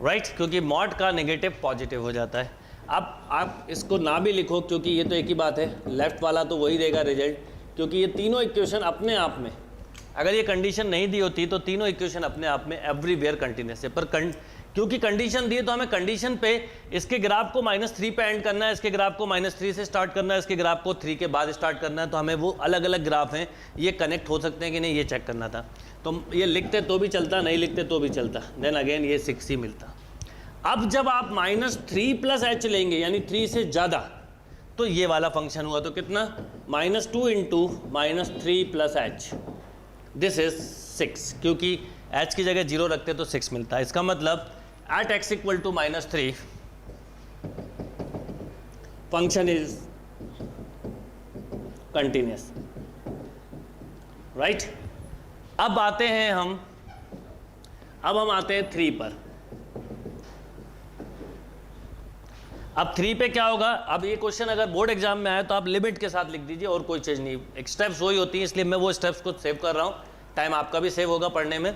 राइट, क्योंकि मॉड का नेगेटिव पॉजिटिव हो जाता है। अब आप इसको ना भी लिखो क्योंकि ये तो एक ही बात है, लेफ्ट वाला तो वही देगा रिजल्ट, क्योंकि ये तीनों इक्वेशन अपने आप में अगर ये कंडीशन नहीं दी होती तो तीनों इक्वेशन अपने आप में एवरीवेयर कंटिन्यूस है, पर क्योंकि कंडीशन दी है तो हमें कंडीशन पे इसके ग्राफ को -3 पे एंड करना है, इसके ग्राफ को -3 से स्टार्ट करना है, इसके ग्राफ को 3 के बाद स्टार्ट करना है, तो हमें वो अलग अलग ग्राफ हैं, ये कनेक्ट हो सकते हैं कि नहीं ये चेक करना था। तो ये लिखते तो भी चलता, नहीं लिखते तो भी चलता, देन अगेन ये 6 ही मिलता। अब जब आप -3 + h लेंगे यानी 3 से ज़्यादा, तो ये वाला फंक्शन हुआ, तो कितना -2 × -3 + h, दिस इज 6, क्योंकि h की जगह 0 रखते तो 6 मिलता है। इसका मतलब at x = -3 function is continuous, right. अब आते हैं हम 3 पर। अब 3 पे क्या होगा, अब ये क्वेश्चन अगर बोर्ड एग्जाम में आए तो आप लिमिट के साथ लिख दीजिए और कोई चीज़ नहीं, एक स्टेप्स वही होती है, इसलिए मैं वो स्टेप्स को सेव कर रहा हूँ, टाइम आपका भी सेव होगा पढ़ने में।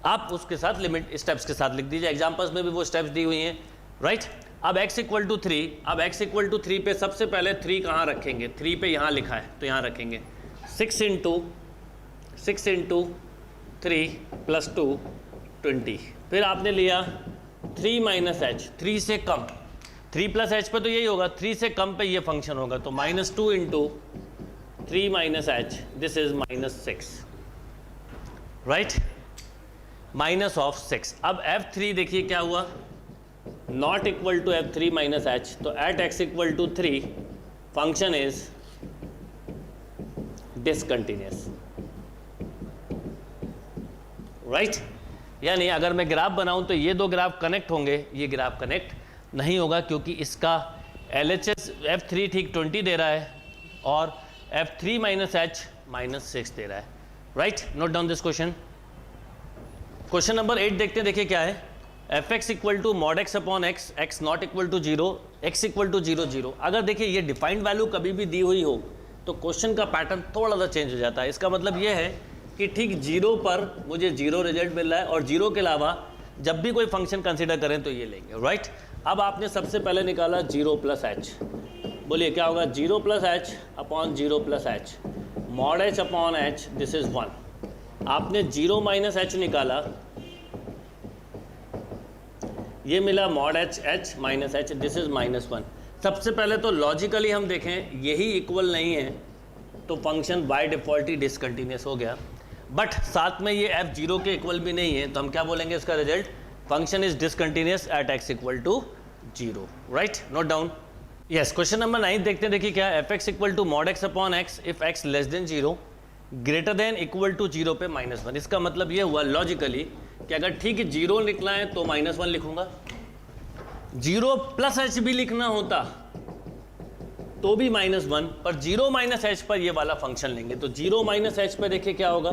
आप उसके साथ लिमिट स्टेप्स के साथ लिख दीजिए, एग्जाम्पल्स में भी वो स्टेप्स दी हुई हैं, राइट। अब x = 3, अब x = 3 पे सबसे पहले 3 कहाँ रखेंगे, 3 पे यहाँ लिखा है तो यहाँ रखेंगे 6 × 3 + 2 20। फिर आपने लिया 3 - h, 3 से कम, 3 + h पे तो यही होगा, 3 से कम पे ये फंक्शन होगा, तो -2 × 3 - h, दिस इज -6, राइट, -6। अब f3 देखिए क्या हुआ, not equal to f3 - h, तो at x = 3 function is discontinuous, right. यानी अगर मैं ग्राफ बनाऊं तो ये दो ग्राफ कनेक्ट होंगे, ये ग्राफ कनेक्ट नहीं होगा, क्योंकि इसका LHS f3 ठीक 20 दे रहा है और f3 - h -6 दे रहा है, right. Note down this question. Question number 8 देखते हैं, देखिए क्या है, fx = mod x / x, x not equal to 0, x = 0 0। अगर देखिए ये डिफाइंड वैल्यू कभी भी दी हुई हो तो क्वेश्चन का पैटर्न थोड़ा सा चेंज हो जाता है। इसका मतलब ये है कि ठीक 0 पर मुझे 0 रिजल्ट मिल रहा है और 0 के अलावा जब भी कोई फंक्शन कंसिडर करें तो ये लेंगे, राइट। अब आपने सबसे पहले निकाला 0 + h, बोलिए क्या होगा, 0 + h / 0 + h, mod h / h, this is 1। आपने 0 - h निकाला, ये मिला mod h -h, this is -1। सबसे पहले तो लॉजिकली हम देखें यही इक्वल नहीं है तो function by default he discontinuous हो गया, बट साथ में ये f0 के इक्वल भी नहीं है, तो हम क्या बोलेंगे इसका result, function is discontinuous at x = 0, right. Note down. Yes, question number 9 देखते हैं, देखिए क्या है, fx = mod x / x if x > 0 greater than equal to 0 पे -1। इसका मतलब ये हुआ लॉजिकली कि अगर ठीक 0 लिखना है तो -1 लिखूंगा, 0 + h भी लिखना होता तो भी -1, पर 0 - h पर ये वाला फंक्शन लेंगे, तो 0 - h पर देखिए क्या होगा,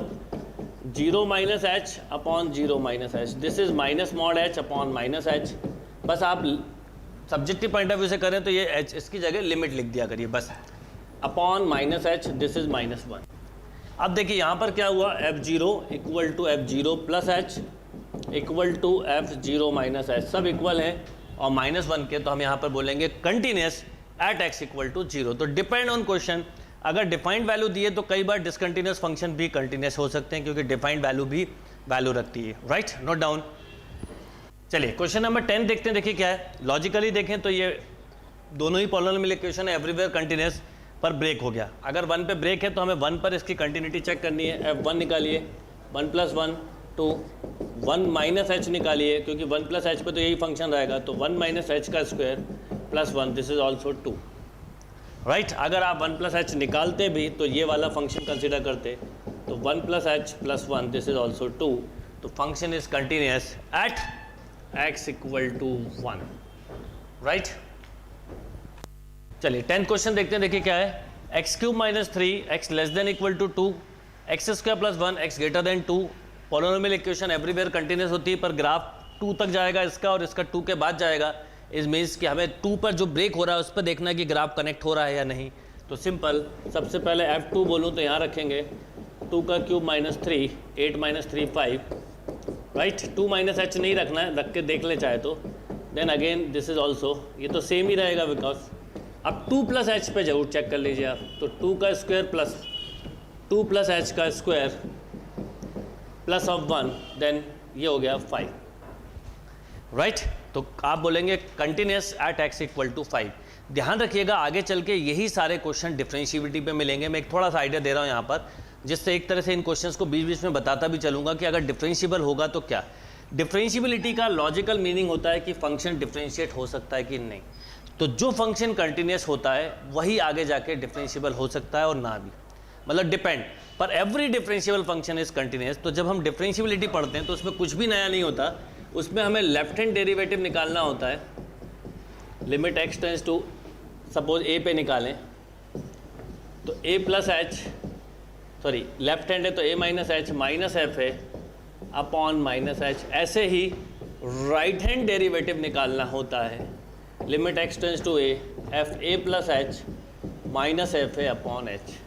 0 - h / 0 - h, this is -mod h / -h। बस आप सब्जेक्टिव पॉइंट ऑफ व्यू से करें तो ये h इसकी जगह लिमिट लिख दिया करिए बस, अपॉन -h, दिस इज -1। अब देखिए यहाँ पर क्या हुआ, f0 = f0 + h = f0 - h, सब इक्वल है और -1 के, तो हम यहाँ पर बोलेंगे कंटिन्यूस at x = 0। तो डिपेंड ऑन क्वेश्चन, अगर डिफाइंड वैल्यू दिए तो कई बार डिसकंटिन्यूस फंक्शन भी कंटिन्यूस हो सकते हैं, क्योंकि डिफाइंड वैल्यू भी वैल्यू रखती है, राइट। Note down. चलिए क्वेश्चन नंबर 10 देखते हैं, देखिए क्या है, लॉजिकली देखें तो ये दोनों ही पॉलिनोमियल इक्वेशन है, एवरीवेयर कंटिन्यूस, पर ब्रेक हो गया। अगर 1 पे ब्रेक है तो हमें 1 पर इसकी कंटिन्यूटी चेक करनी है, f1 निकालिए, 1 + 1 2, 1 - h निकालिए, क्योंकि 1 + h पे तो यही फंक्शन रहेगा, तो 1 - h का square + 1, this is also 2, right. अगर आप 1 + h निकालते भी तो ये वाला फंक्शन कंसिडर करते, तो 1 + h + 1, दिस इज ऑल्सो 2, तो function is continuous at x = 1, right. चलिए 10th क्वेश्चन देखते हैं, देखिए क्या है, x³ - 3 x <= 2 x² + 1 x > 2। Polynomial equation everywhere continuous होती है, पर ग्राफ 2 तक जाएगा इसका और इसका 2 के बाद जाएगा। इस मीन्स कि हमें 2 पर जो ब्रेक हो रहा है उस पर देखना है कि ग्राफ कनेक्ट हो रहा है या नहीं। तो सिंपल, सबसे पहले f2 बोलूँ तो यहाँ रखेंगे 2³ - 3 8 - 3 5, राइट। 2 - h नहीं रखना है, रख के देख ले चाहे तो, then again this is also, ये तो सेम ही रहेगा बिकॉज। अब 2 + h पे जरूर चेक कर लीजिए आप, तो 2 का स्क्वायर प्लस 2 + h का स्क्वायर प्लस ऑफ 1, देन ये हो गया 5, राइट। तो आप बोलेंगे continuous at x equal to 5। ध्यान रखिएगा आगे चल के यही सारे क्वेश्चन डिफरेंशिएबिलिटी पे मिलेंगे। मैं एक थोड़ा सा आइडिया दे रहा हूँ यहाँ पर, जिससे एक तरह से इन क्वेश्चंस को बीच बीच में बताता भी चलूँगा कि अगर डिफरेंशिएबल होगा तो क्या। डिफरेंशिएबिलिटी का लॉजिकल मीनिंग होता है कि फंक्शन डिफरेंशिएट हो सकता है कि नहीं। तो जो फंक्शन कंटिन्यूस होता है वही आगे जाके डिफरेंशिएबल हो सकता है और ना भी, मतलब डिपेंड, पर every differentiable function is continuous. तो जब हम डिफरेंशिएबिलिटी पढ़ते हैं तो उसमें कुछ भी नया नहीं होता, उसमें हमें लेफ्ट हैंड डेरिवेटिव निकालना होता है। Limit x tends to, suppose a पे निकालें तो a plus h, sorry left hand है तो a minus h minus f है अपॉन माइनस एच। ऐसे ही राइट हैंड डेरिवेटिव निकालना होता है। Limit x tends to a, f a plus h minus f है अपॉन एच।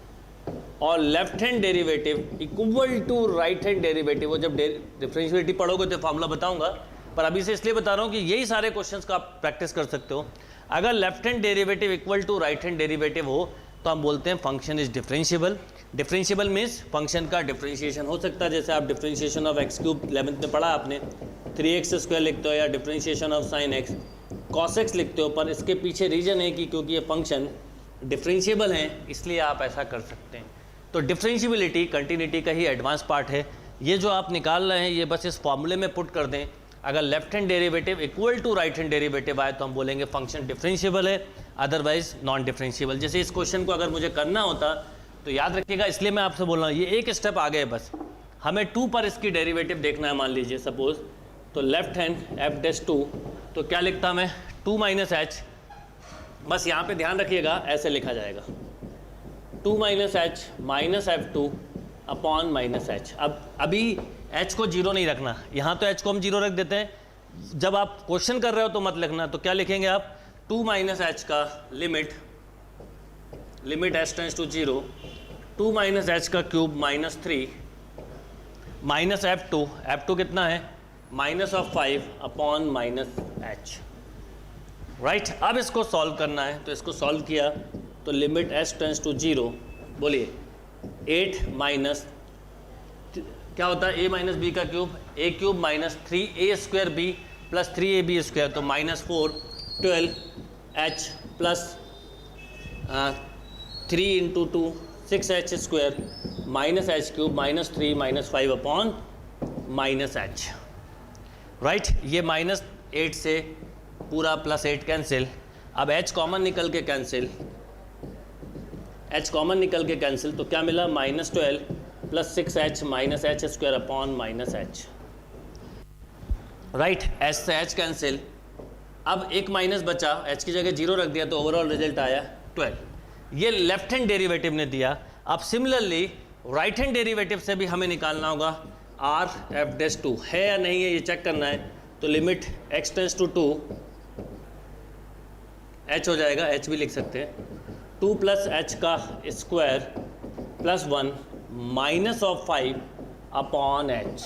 और left hand derivative equal to right hand derivative. वो जब डिफरेंशिएबिलिटी पढ़ोगे तो फॉर्मूला बताऊंगा, पर अभी से इसलिए बता रहा हूँ कि यही सारे क्वेश्चंस का आप प्रैक्टिस कर सकते हो। अगर left hand derivative equal to right hand derivative हो तो हम बोलते हैं function is differentiable. Differentiable means function का डिफरेंशिएशन हो सकता है। जैसे आप differentiation of x cube 11th में पढ़ा आपने, 3x² लिखते हो, या differentiation of sine x cos x लिखते हो। पर इसके पीछे रीजन है कि क्योंकि ये फंक्शन डिफरेंशिएबल हैं इसलिए आप ऐसा कर सकते हैं। तो डिफरेंशिएबिलिटी कंटिन्यूटी का ही एडवांस पार्ट है। ये जो आप निकाल रहे हैं ये बस इस फॉर्मूले में पुट कर दें। अगर left hand derivative equal to right hand derivative आए तो हम बोलेंगे फंक्शन डिफरेंशिएबल है, अदरवाइज नॉन डिफरेंशिएबल। जैसे इस क्वेश्चन को अगर मुझे करना होता तो याद रखिएगा, इसलिए मैं आपसे बोल रहा हूँ ये एक स्टेप आगे है। बस हमें 2 पर इसकी डेरिवेटिव देखना है मान लीजिए सपोज, तो लेफ्ट हैंड एफ डैश 2, तो क्या लिखता मैं 2 माइनस एच। बस यहाँ पे ध्यान रखिएगा ऐसे लिखा जाएगा 2 minus h minus F 2 upon minus H. अब अभी h को 0 नहीं रखना, यहाँ तो h को हम 0 रख देते हैं। जब आप क्वेश्चन कर रहे हो तो मत लिखना। तो क्या लिखेंगे आप 2 माइनस एच का limit h tends to 0, 2 minus h का क्यूब माइनस 3 माइनस f2 कितना है minus of 5 upon minus h, right. अब इसको सॉल्व करना है तो इसको सॉल्व किया तो लिमिट h टेंड्स टू 0, बोलिए 8 माइनस क्या होता है a माइनस बी का cube, a cube minus 3a² b plus 3ab², तो minus 4 12h plus 3 into 2 6h² minus h cube minus 3 minus 5 upon minus h, right. ये माइनस 8 से पूरा प्लस 8 कैंसिल। अब h कॉमन निकल के कैंसिल, h कॉमन निकल के कैंसिल, तो क्या मिला minus 12 plus 6h minus h² upon minus h, right. h से h कैंसिल। अब एक माइनस बचा, h की जगह 0 रख दिया तो ओवरऑल रिजल्ट आया 12। ये लेफ्ट हैंड डेरिवेटिव ने दिया। अब सिमिलरली राइट हैंड डेरिवेटिव से भी हमें निकालना होगा r f डैश 2 है या नहीं है ये चेक करना है। तो limit x tends to 2 h हो जाएगा, h भी लिख सकते हैं 2 प्लस h का square plus 1 minus of 5 upon h,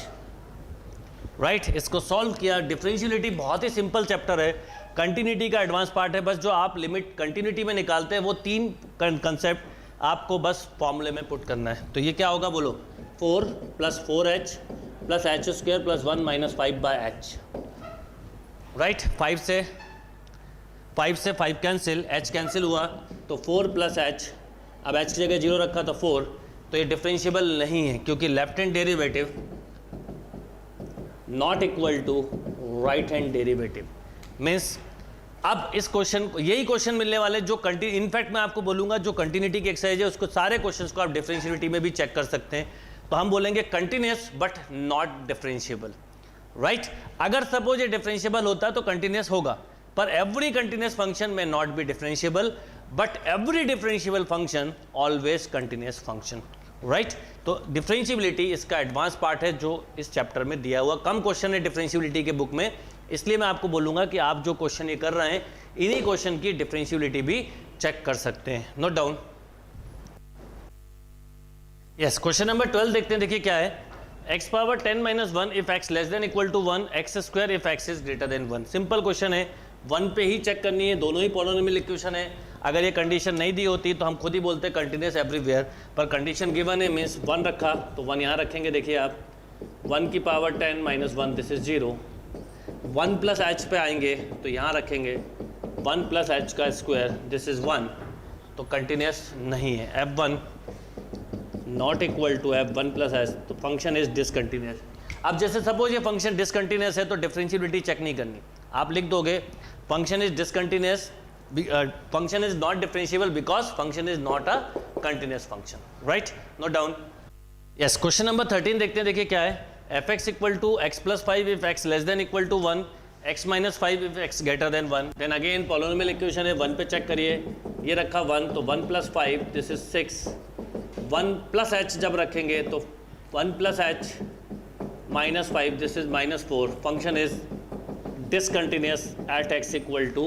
right. इसको सॉल्व किया। डिफरेंशियलिटी बहुत ही सिंपल चैप्टर है, कंटिन्यूटी का एडवांस पार्ट है। बस जो आप लिमिट कंटिन्यूटी में निकालते हैं वो 3 कंसेप्ट आपको बस फॉर्मूले में पुट करना है। तो ये क्या होगा बोलो, 4 plus 4h plus h² plus 1 minus 5/h, right. 5 से 5 कैंसिल, h कैंसिल हुआ तो 4 प्लस h, अब h की जगह 0 रखा तो 4, तो ये डिफरेंशिएबल नहीं है क्योंकि left hand derivative not equal to right hand derivative. Means अब इस क्वेश्चन को, यही क्वेश्चन मिलने वाले जो इनफैक्ट मैं आपको बोलूंगा जो कंटिन्यूटी की एक्सरसाइज है उसको सारे क्वेश्चंस को आप डिफरेंशिएबिलिटी में भी चेक कर सकते हैं। तो हम बोलेंगे continuous but not differentiable, right. अगर सपोज ये डिफरेंशिएबल होता तो कंटिन्यूस होगा, पर एवरी कंटिन्यूस फंक्शन में not be differentiable, but every differentiable function always continuous function, right. तो डिफरेंशिएबिलिटी इसका एडवांस पार्ट है जो इस चैप्टर में दिया हुआ। कम क्वेश्चन है डिफरेंशिएबिलिटी के बुक में, इसलिए मैं आपको बोलूंगा कि आप जो क्वेश्चन ये कर रहे हैं इन्हीं क्वेश्चन की डिफरेंशिएबिलिटी भी चेक कर सकते हैं। Note down. Yes, question number 12 देखते हैं। देखिए क्या है, x power 10 minus 1 if x less than equal to 1, x² if x is greater than 1। Simple question है, 1 पे ही चेक करनी है, दोनों ही पॉलिनोमियल इक्वेशन है। अगर ये कंडीशन नहीं दी होती तो हम खुद ही बोलते कंटिन्यूस एवरीवेयर, पर कंडीशन गिवन है मीन्स 1 रखा तो 1 यहाँ रखेंगे। देखिए आप 1 की power 10 minus 1 this is 0। 1 plus h पे आएंगे तो यहाँ रखेंगे 1 प्लस एच का स्क्वायर दिस इज 1, तो कंटिन्यूस नहीं है। F1 not equal to F1 plus h, तो फंक्शन इज डिसकंटिन्यूस। अब जैसे सपोज ये फंक्शन डिसकंटिन्यूस है तो डिफरेंशिएबिलिटी चेक नहीं करनी, आप लिख दोगे function is discontinuous, function is not differentiable because function is not a continuous function, right? Note down. Yes, question number 13 देखते हैं। देखिए क्या है, f x equal to x plus 5 if x less than equal to 1, x minus 5 if x greater than 1। Then again polynomial equation है, 1 पे चेक करिए, ये रखा 1 तो 1 plus 5 this is 6। 1 plus H जब रखेंगे तो 1 plus h minus 5 this is minus 4। Function is discontinuous at x equal to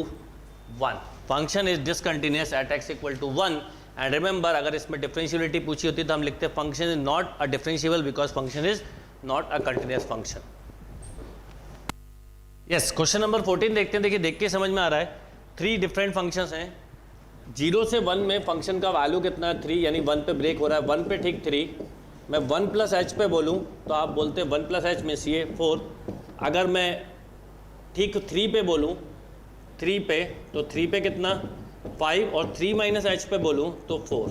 1। Function is discontinuous at x equal to 1। And remember अगर इसमें डिफरेंशियबिलिटी पूछी होती तो हम लिखते हैं function is not a differentiable because function is not a continuous function. Yes, question number 14 देखते हैं। देखिए देख के समझ में आ रहा है, 3 डिफरेंट फंक्शंस हैं। 0 से 1 में फंक्शन का वैल्यू कितना है 3, यानी 1 पे ब्रेक हो रहा है, 1 पे ठीक 3। मैं 1 प्लस एच पे बोलूँ तो आप बोलते हैं 1 प्लस एच में सी 4। अगर मैं ठीक 3 पे बोलूँ 3 पे तो 3 पे कितना 5 और 3 माइनस एच पे बोलूँ तो 4,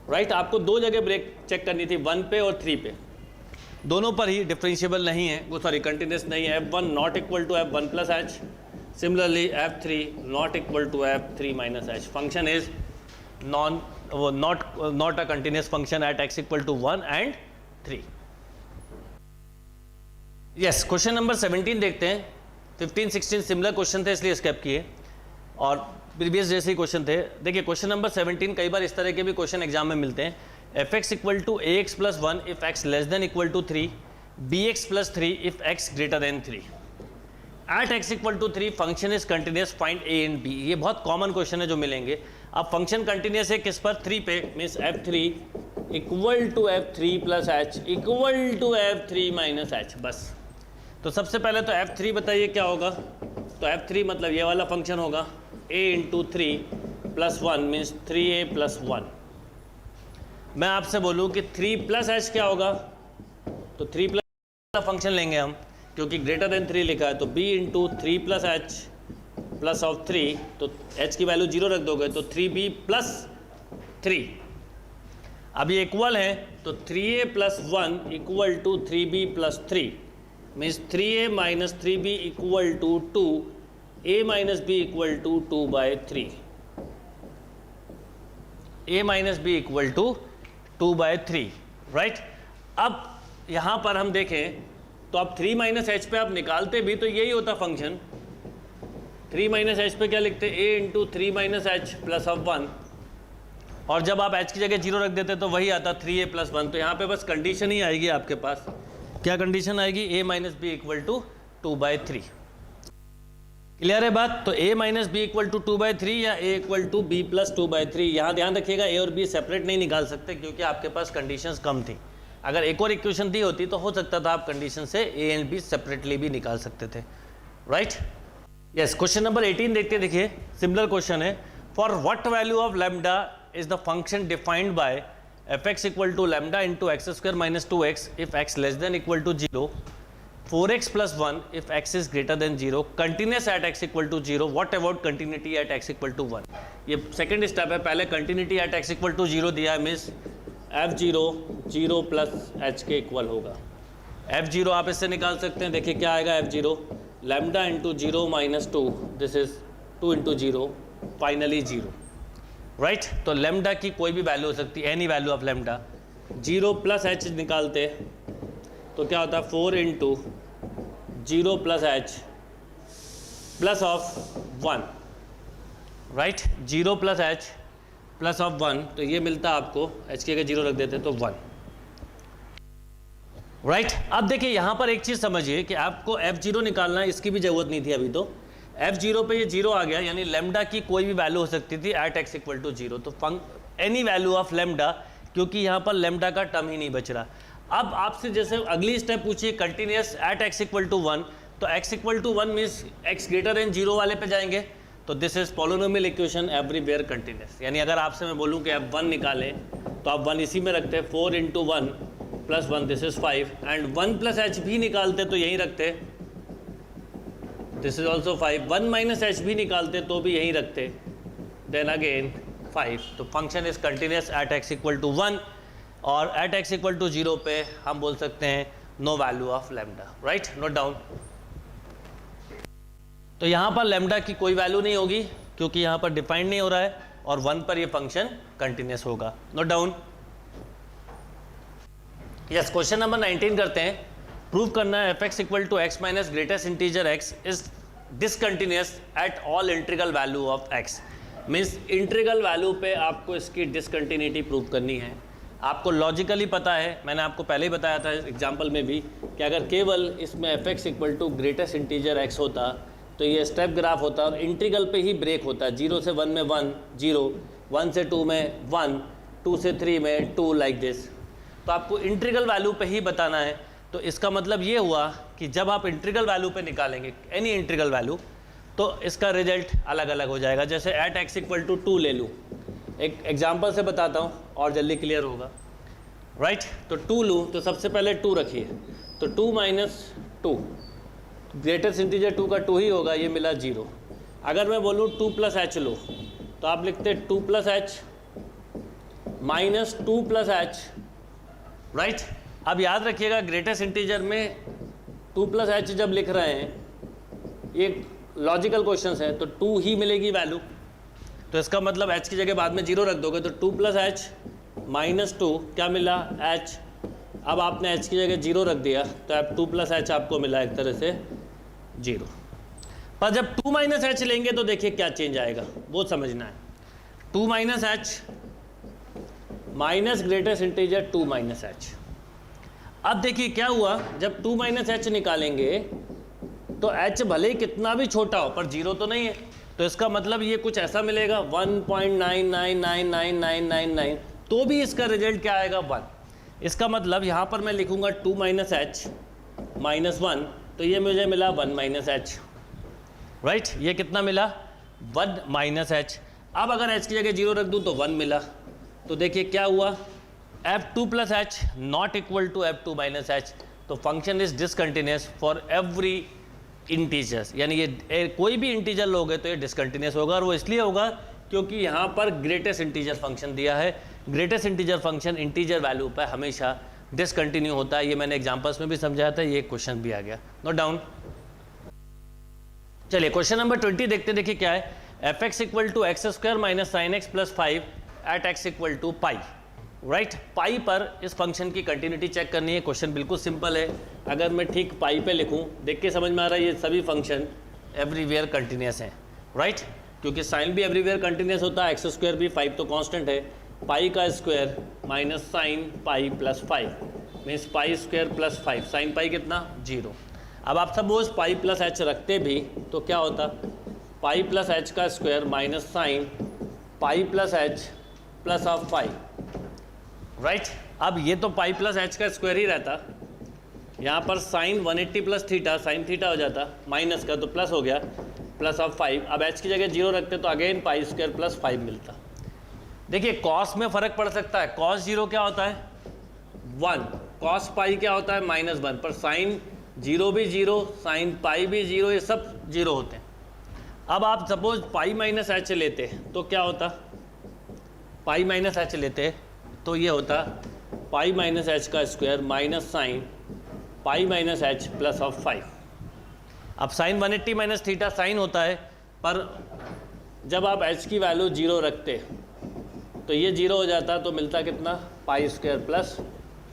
राइट? आपको 2 जगह ब्रेक चेक करनी थी, 1 पे और 3 पे, दोनों पर ही डिफरेंशिएबल नहीं है, वो सॉरी कंटिन्यूस नहीं है। F1 not equal to F1 plus h, similarly F3 not equal to F3 minus h. Function is not a continuous function at x equal to 1 and 3। Yes, question number 17 देखते हैं। 15 16 सिमिलर क्वेश्चन थे इसलिए स्किप किए और प्रीवियस जैसे ही क्वेश्चन थे। देखिए क्वेश्चन नंबर 17 कई बार इस तरह के भी क्वेश्चन एग्जाम में मिलते हैं। F x equal to a x plus 1 if x less than equal to 3, b x plus 3 if x greater than 3। At x equal to 3 function is continuous, find a and b. ये बहुत कॉमन क्वेश्चन है जो मिलेंगे। अब फंक्शन कंटिन्यूस है किस पर, 3 पे, means F3 equal to F3 plus h equal to F3 minus h. बस, तो सबसे पहले तो F3 बताइए क्या होगा। तो F3 मतलब ये वाला फंक्शन होगा, a into 3 plus 1 means 3a plus 1। मैं आपसे बोलूँ कि 3 प्लस एच क्या होगा, तो 3 प्लस वाला फंक्शन लेंगे हम, क्योंकि ग्रेटर देन 3 लिखा है, तो b into 3 plus h plus of 3, तो h की वैल्यू 0 रख दोगे तो 3b प्लस 3। अब ये इक्वल है तो 3a plus 1 equal to 3b plus 3 means 3a minus 3b equal to 2, a minus b equal to 2/3, a minus b equal to 2/3, right? अब यहाँ पर हम देखें तो अब 3 माइनस एच पे आप निकालते भी तो यही होता फंक्शन। 3 माइनस एच पे क्या लिखते, a into 3 minus H plus of 1, और जब आप h की जगह 0 रख देते तो वही आता 3a प्लस 1। तो यहाँ पे बस कंडीशन ही आएगी आपके पास, क्या कंडीशन आएगी, a minus b equal to 2/3। Clear है बात? तो a minus b equal to 2/3 या a equal to b plus 2/3। यहाँ ध्यान रखिएगा a और b सेपरेट नहीं निकाल सकते क्योंकि आपके पास कंडीशंस कम थी। अगर एक और इक्वेशन दी होती तो हो सकता था आप कंडीशन से a एंड b सेपरेटली भी निकाल सकते थे, राइट? यस, क्वेश्चन नंबर 18 देखते हैं। देखिए सिमिलर क्वेश्चन है, for what value of lambda is the function defined by f x equal to lambda into x square minus 2x if x less than equal to 0, 4x plus 1 if x is greater than 0, continuous at x equal to 0, what about continuity at x equal to 1। ये सेकंड स्टेप है। पहले continuity at x equal to 0 दिया है, मीन्स F0 0 प्लस h के इक्वल होगा। F0 आप इससे निकाल सकते हैं, देखिए क्या आएगा F0, lambda into 0 minus 2, this is 2 into 0, finally 0, right? तो लैम्डा की कोई भी वैल्यू हो सकती है, any value of lambda. 0 plus h निकालते तो क्या होता है 4 into 0 plus h plus of 1, right? 0 plus h plus of 1, तो ये मिलता है आपको, h के अगर 0 रख देते तो 1, राइट? अब देखिए यहाँ पर एक चीज़ समझिए कि आपको F0 निकालना है, इसकी भी ज़रूरत नहीं थी अभी। तो F0 पे ये 0 आ गया, यानी लैम्डा की कोई भी वैल्यू हो सकती थी एट एक्स इक्वल टू 0। तो एनी वैल्यू ऑफ लैम्डा, क्योंकि यहाँ पर लैम्डा का टर्म ही नहीं बच रहा। अब आपसे जैसे अगली स्टेप पूछिए continuous at x equal to 1, तो x equal to 1 means x greater than 0 वाले पे जाएंगे। तो this is polynomial equation everywhere continuous. यानी अगर आपसे मैं बोलूँ कि आप 1 निकालें तो आप 1 इसी में रखते हैं, 4 into 1 plus 1 this is 5 and 1 plus H भी निकालते तो यहीं रखते, this is also 5, 1 minus H भी निकालते तो भी यहीं रखते, देन अगेन 5। तो function is continuous at x equal to 1 और एट एक्स इक्वल टू 0 पे हम बोल सकते हैं no value of lambda, right, note down. तो यहाँ पर लैम्डा की कोई वैल्यू नहीं होगी क्योंकि यहाँ पर डिफाइंड नहीं हो रहा है और 1 पर ये फंक्शन कंटिन्यूस होगा, note down. Yes, question number 19 करते हैं। प्रूव करना है f x equal to x minus greatest integer x is discontinuous at all integral value of x. Means integral value पे आपको इसकी डिसकंटिन्यूटी प्रूव करनी है। आपको लॉजिकली पता है, मैंने आपको पहले ही बताया था एग्जाम्पल में भी, कि अगर केवल इसमें f x equal to greatest integer x होता तो ये स्टेप ग्राफ होता और इंटीग्रल पे ही ब्रेक होता, 0 से 1 में 1 0, 1 से 2 में 1, 2 से 3 में 2, लाइक दिस। तो आपको इंटीग्रल वैल्यू पे ही बताना है। तो इसका मतलब ये हुआ कि जब आप इंटीग्रल वैल्यू पे निकालेंगे एनी इंटीग्रल वैल्यू तो इसका रिजल्ट अलग अलग हो जाएगा। जैसे एट एक्स इक्वल टू 2 ले लूँ, एक एग्जाम्पल से बताता हूँ और जल्दी क्लियर होगा, राइट। तो 2 लूँ तो सबसे पहले 2 रखिए, तो 2 माइनस 2, ग्रेटेस्ट इंटीजर 2 का 2 ही होगा, ये मिला 0। अगर मैं बोलूँ 2 प्लस एच लो तो आप लिखते 2 plus h minus 2 plus H, right. अब याद रखिएगा ग्रेटेस्ट इंटीजर में 2 प्लस एच जब लिख रहे हैं, ये लॉजिकल क्वेश्चन है, तो 2 ही मिलेगी वैल्यू। तो इसका मतलब h की जगह बाद में 0 रख दोगे तो 2 प्लस एच माइनस 2 क्या मिला h। अब आपने h की जगह 0 रख दिया तो अब 2 प्लस एच आपको मिला एक तरह से 0। पर जब 2 माइनस एच लेंगे तो देखिए क्या चेंज आएगा, वो समझना है। 2 minus h minus greatest integer 2 minus H. अब देखिए क्या हुआ, जब 2 माइनस एच निकालेंगे तो h भले ही कितना भी छोटा हो पर 0 तो नहीं है, तो इसका मतलब ये कुछ ऐसा मिलेगा 1.99999999, तो भी इसका रिजल्ट क्या आएगा 1। इसका मतलब यहाँ पर मैं लिखूँगा 2 माइनस एच माइनस 1, तो ये मुझे मिला 1 माइनस एच, राइट। ये कितना मिला 1 माइनस एच। अब अगर h की जगह 0 रख दूँ तो 1 मिला। तो देखिए क्या हुआ, f2 plus h not equal to f2 minus h. तो function is discontinuous for every integers, यानी ये कोई भी इंटीजर लोगे तो ये डिसकंटिन्यूस होगा, और वो इसलिए होगा क्योंकि यहाँ पर ग्रेटेस्ट इंटीजर फंक्शन दिया है। Greatest integer function integer value पर हमेशा डिसकंटिन्यू होता है, ये मैंने एग्जांपल्स में भी समझाया था, ये क्वेश्चन भी आ गया, नोट डाउन। चलिए क्वेश्चन नंबर 20 देखते, देखिए क्या है। F x equal to x square minus sine x plus 5 at x equal to pi, right. Pi पर इस फंक्शन की कंटिन्यूटी चेक करनी है। क्वेश्चन बिल्कुल सिंपल है, अगर मैं ठीक पाई पे लिखूं, देख के समझ में आ रहा है ये सभी फंक्शन एवरीवेयर कंटिन्यूस हैं, राइट, क्योंकि साइन भी एवरीवेयर कंटिन्यूस होता है, एक्स स्क्वायर भी, 5 तो कांस्टेंट है। पाई का square minus sine pi plus 5 means pi square plus 5, sine pi कितना 0। अब आप सपोज पाई प्लस एच रखते भी तो क्या होता, पाई प्लस एच का square minus sine pi plus h plus of 5, right. अब ये तो पाई प्लस एच का स्क्वायर ही रहता, यहाँ पर sine 180 plus theta, sine theta हो जाता, माइनस का तो प्लस हो गया, प्लस ऑफ 5। अब एच की जगह 0 रखते तो अगेन पाई स्क्वायर प्लस 5 मिलता। देखिए कॉस में फ़र्क पड़ सकता है, कॉस 0 क्या होता है 1, कॉस पाई क्या होता है -1, पर साइन 0 भी 0, साइन पाई भी 0, ये सब 0 होते हैं। अब आप सपोज पाई माइनस एच लेते तो क्या होता, पाई माइनस एच लेते तो ये होता पाई माइनस एच का square minus sine pi minus H plus of 5। अब साइन 180 माइनस थीटा साइन होता है, पर जब आप एच की वैल्यू 0 रखते तो ये 0 हो जाता, तो मिलता कितना पाई स्क्वायर प्लस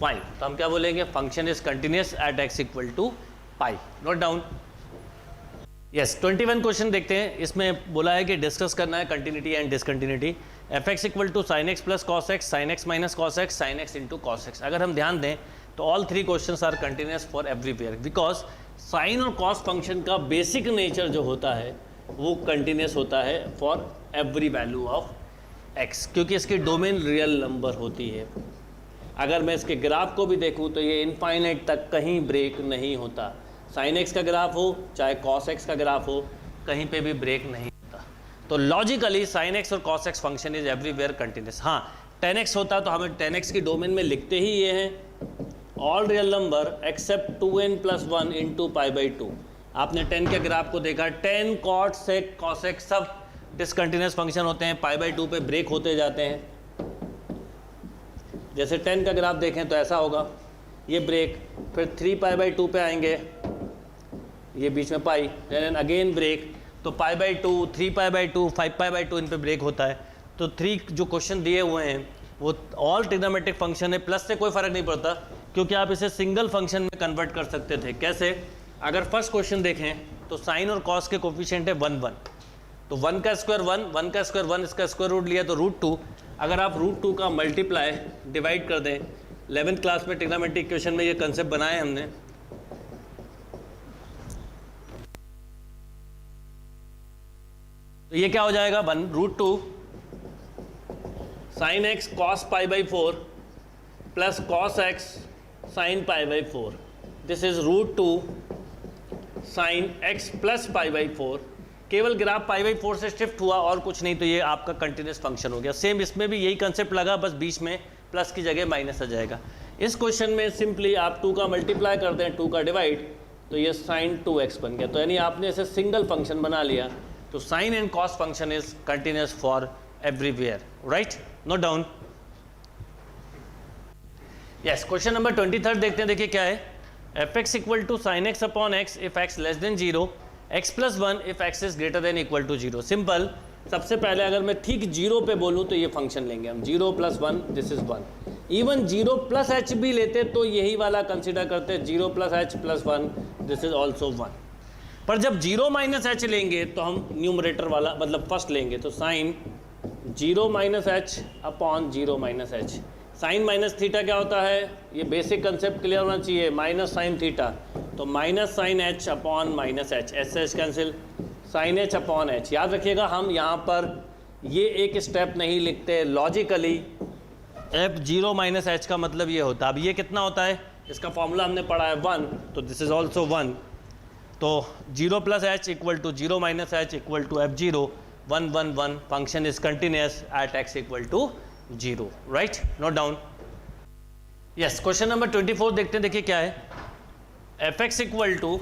5। तो हम क्या बोलेंगे, function is continuous at x equal to pi, note down. Yes 21 question देखते हैं। इसमें बोला है कि डिस्कस करना है continuity and discontinuity. F x equal to sine x plus cos x, sine x minus cos x, sine x into cos x. अगर हम ध्यान दें तो all 3 questions are continuous for everywhere, because sine और कॉस फंक्शन का बेसिक नेचर जो होता है वो कंटिन्यूस होता है for every value of x, क्योंकि इसकी डोमेन रियल नंबर होती है। अगर मैं इसके ग्राफ को भी देखूँ तो ये इनफाइनाइट तक कहीं ब्रेक नहीं होता। साइन एक्स का ग्राफ हो चाहे कॉस एक्स का ग्राफ हो, कहीं पे भी ब्रेक नहीं होता। तो लॉजिकली साइन एक्स और cos x function is everywhere continuous. हाँ 10x होता तो हमें 10x की डोमेन में लिखते ही ये हैं, all real number except 2n+1 into π/2। आपने 10 के ग्राफ को देखा, 10 cot sec cosec सब डिसकंटिन्यूस फंक्शन होते हैं, π/2 पे ब्रेक होते जाते हैं। जैसे 10 का ग्राफ देखें तो ऐसा होगा, ये ब्रेक, फिर 3π/2 पे आएंगे, ये बीच में पाई, देन अगेन ब्रेक, तो π/2, 3π/2, 5π/2 इन पे ब्रेक होता है। तो 3 जो क्वेश्चन दिए हुए हैं वो ऑल ट्रिग्नोमेट्रिक फंक्शन है, प्लस से कोई फ़र्क नहीं पड़ता क्योंकि आप इसे सिंगल फंक्शन में कन्वर्ट कर सकते थे। कैसे? अगर फर्स्ट क्वेश्चन देखें तो साइन और कॉस के कोफिशिएंट है 1 1, तो 1 का स्क्वायर 1, 1 का स्क्वायर 1, इसका स्क्वायर रूट लिया तो √2। अगर आप √2 का मल्टीप्लाई डिवाइड कर दें, 11th क्लास में ट्रिग्नोमेट्रिक इक्वेशन में ये कंसेप्ट बनाए हमने, तो ये क्या हो जाएगा 1√2 sin x cos π/4 plus cos x sin π/4, this is √2 sin x plus π/4। केवल ग्राफ π/4 से शिफ्ट हुआ और कुछ नहीं, तो ये आपका कंटिन्यूस फंक्शन हो गया। सेम इसमें भी यही कंसेप्ट लगा, बस बीच में प्लस की जगह माइनस आ जाएगा। इस क्वेश्चन में सिंपली आप 2 का मल्टीप्लाई कर दें, 2 का डिवाइड, तो ये sin 2x बन गया। तो यानी आपने इसे सिंगल फंक्शन बना लिया। तो sine and cos function is continuous for everywhere, right? Note down. Yes, question number 23 देखते हैं। देखिए क्या है, fx equal to sine x upon x if x less than 0, x+1 if x is greater than equal to 0। Simple. सबसे पहले अगर मैं ठीक 0 पे बोलूँ तो ये फंक्शन लेंगे हम, 0+1 दिस इज 1। इवन 0+h भी लेते तो यही वाला कंसिडर करते, 0+h+1 दिस इज ऑल्सो 1। पर जब 0-h लेंगे तो हम न्यूमरेटर वाला मतलब फर्स्ट लेंगे, तो sine 0-h upon 0-h। Sine minus theta क्या होता है, ये बेसिक कंसेप्ट क्लियर होना चाहिए, माइनस साइन थीटा, तो minus sine h upon minus h, h cancel, sine h upon h। याद रखिएगा हम यहाँ पर ये एक स्टेप नहीं लिखते, लॉजिकली f0-h का मतलब ये होता है। अब ये कितना होता है, इसका फॉर्मूला हमने पढ़ा है 1, तो दिस इज ऑल्सो 1। तो 0+h equal to 0-h equal to f0, 1 1 1। Function is continuous at x equal to 0, right? Note down. Yes, question number 24 देखते हैं। देखिए क्या है, fx equal to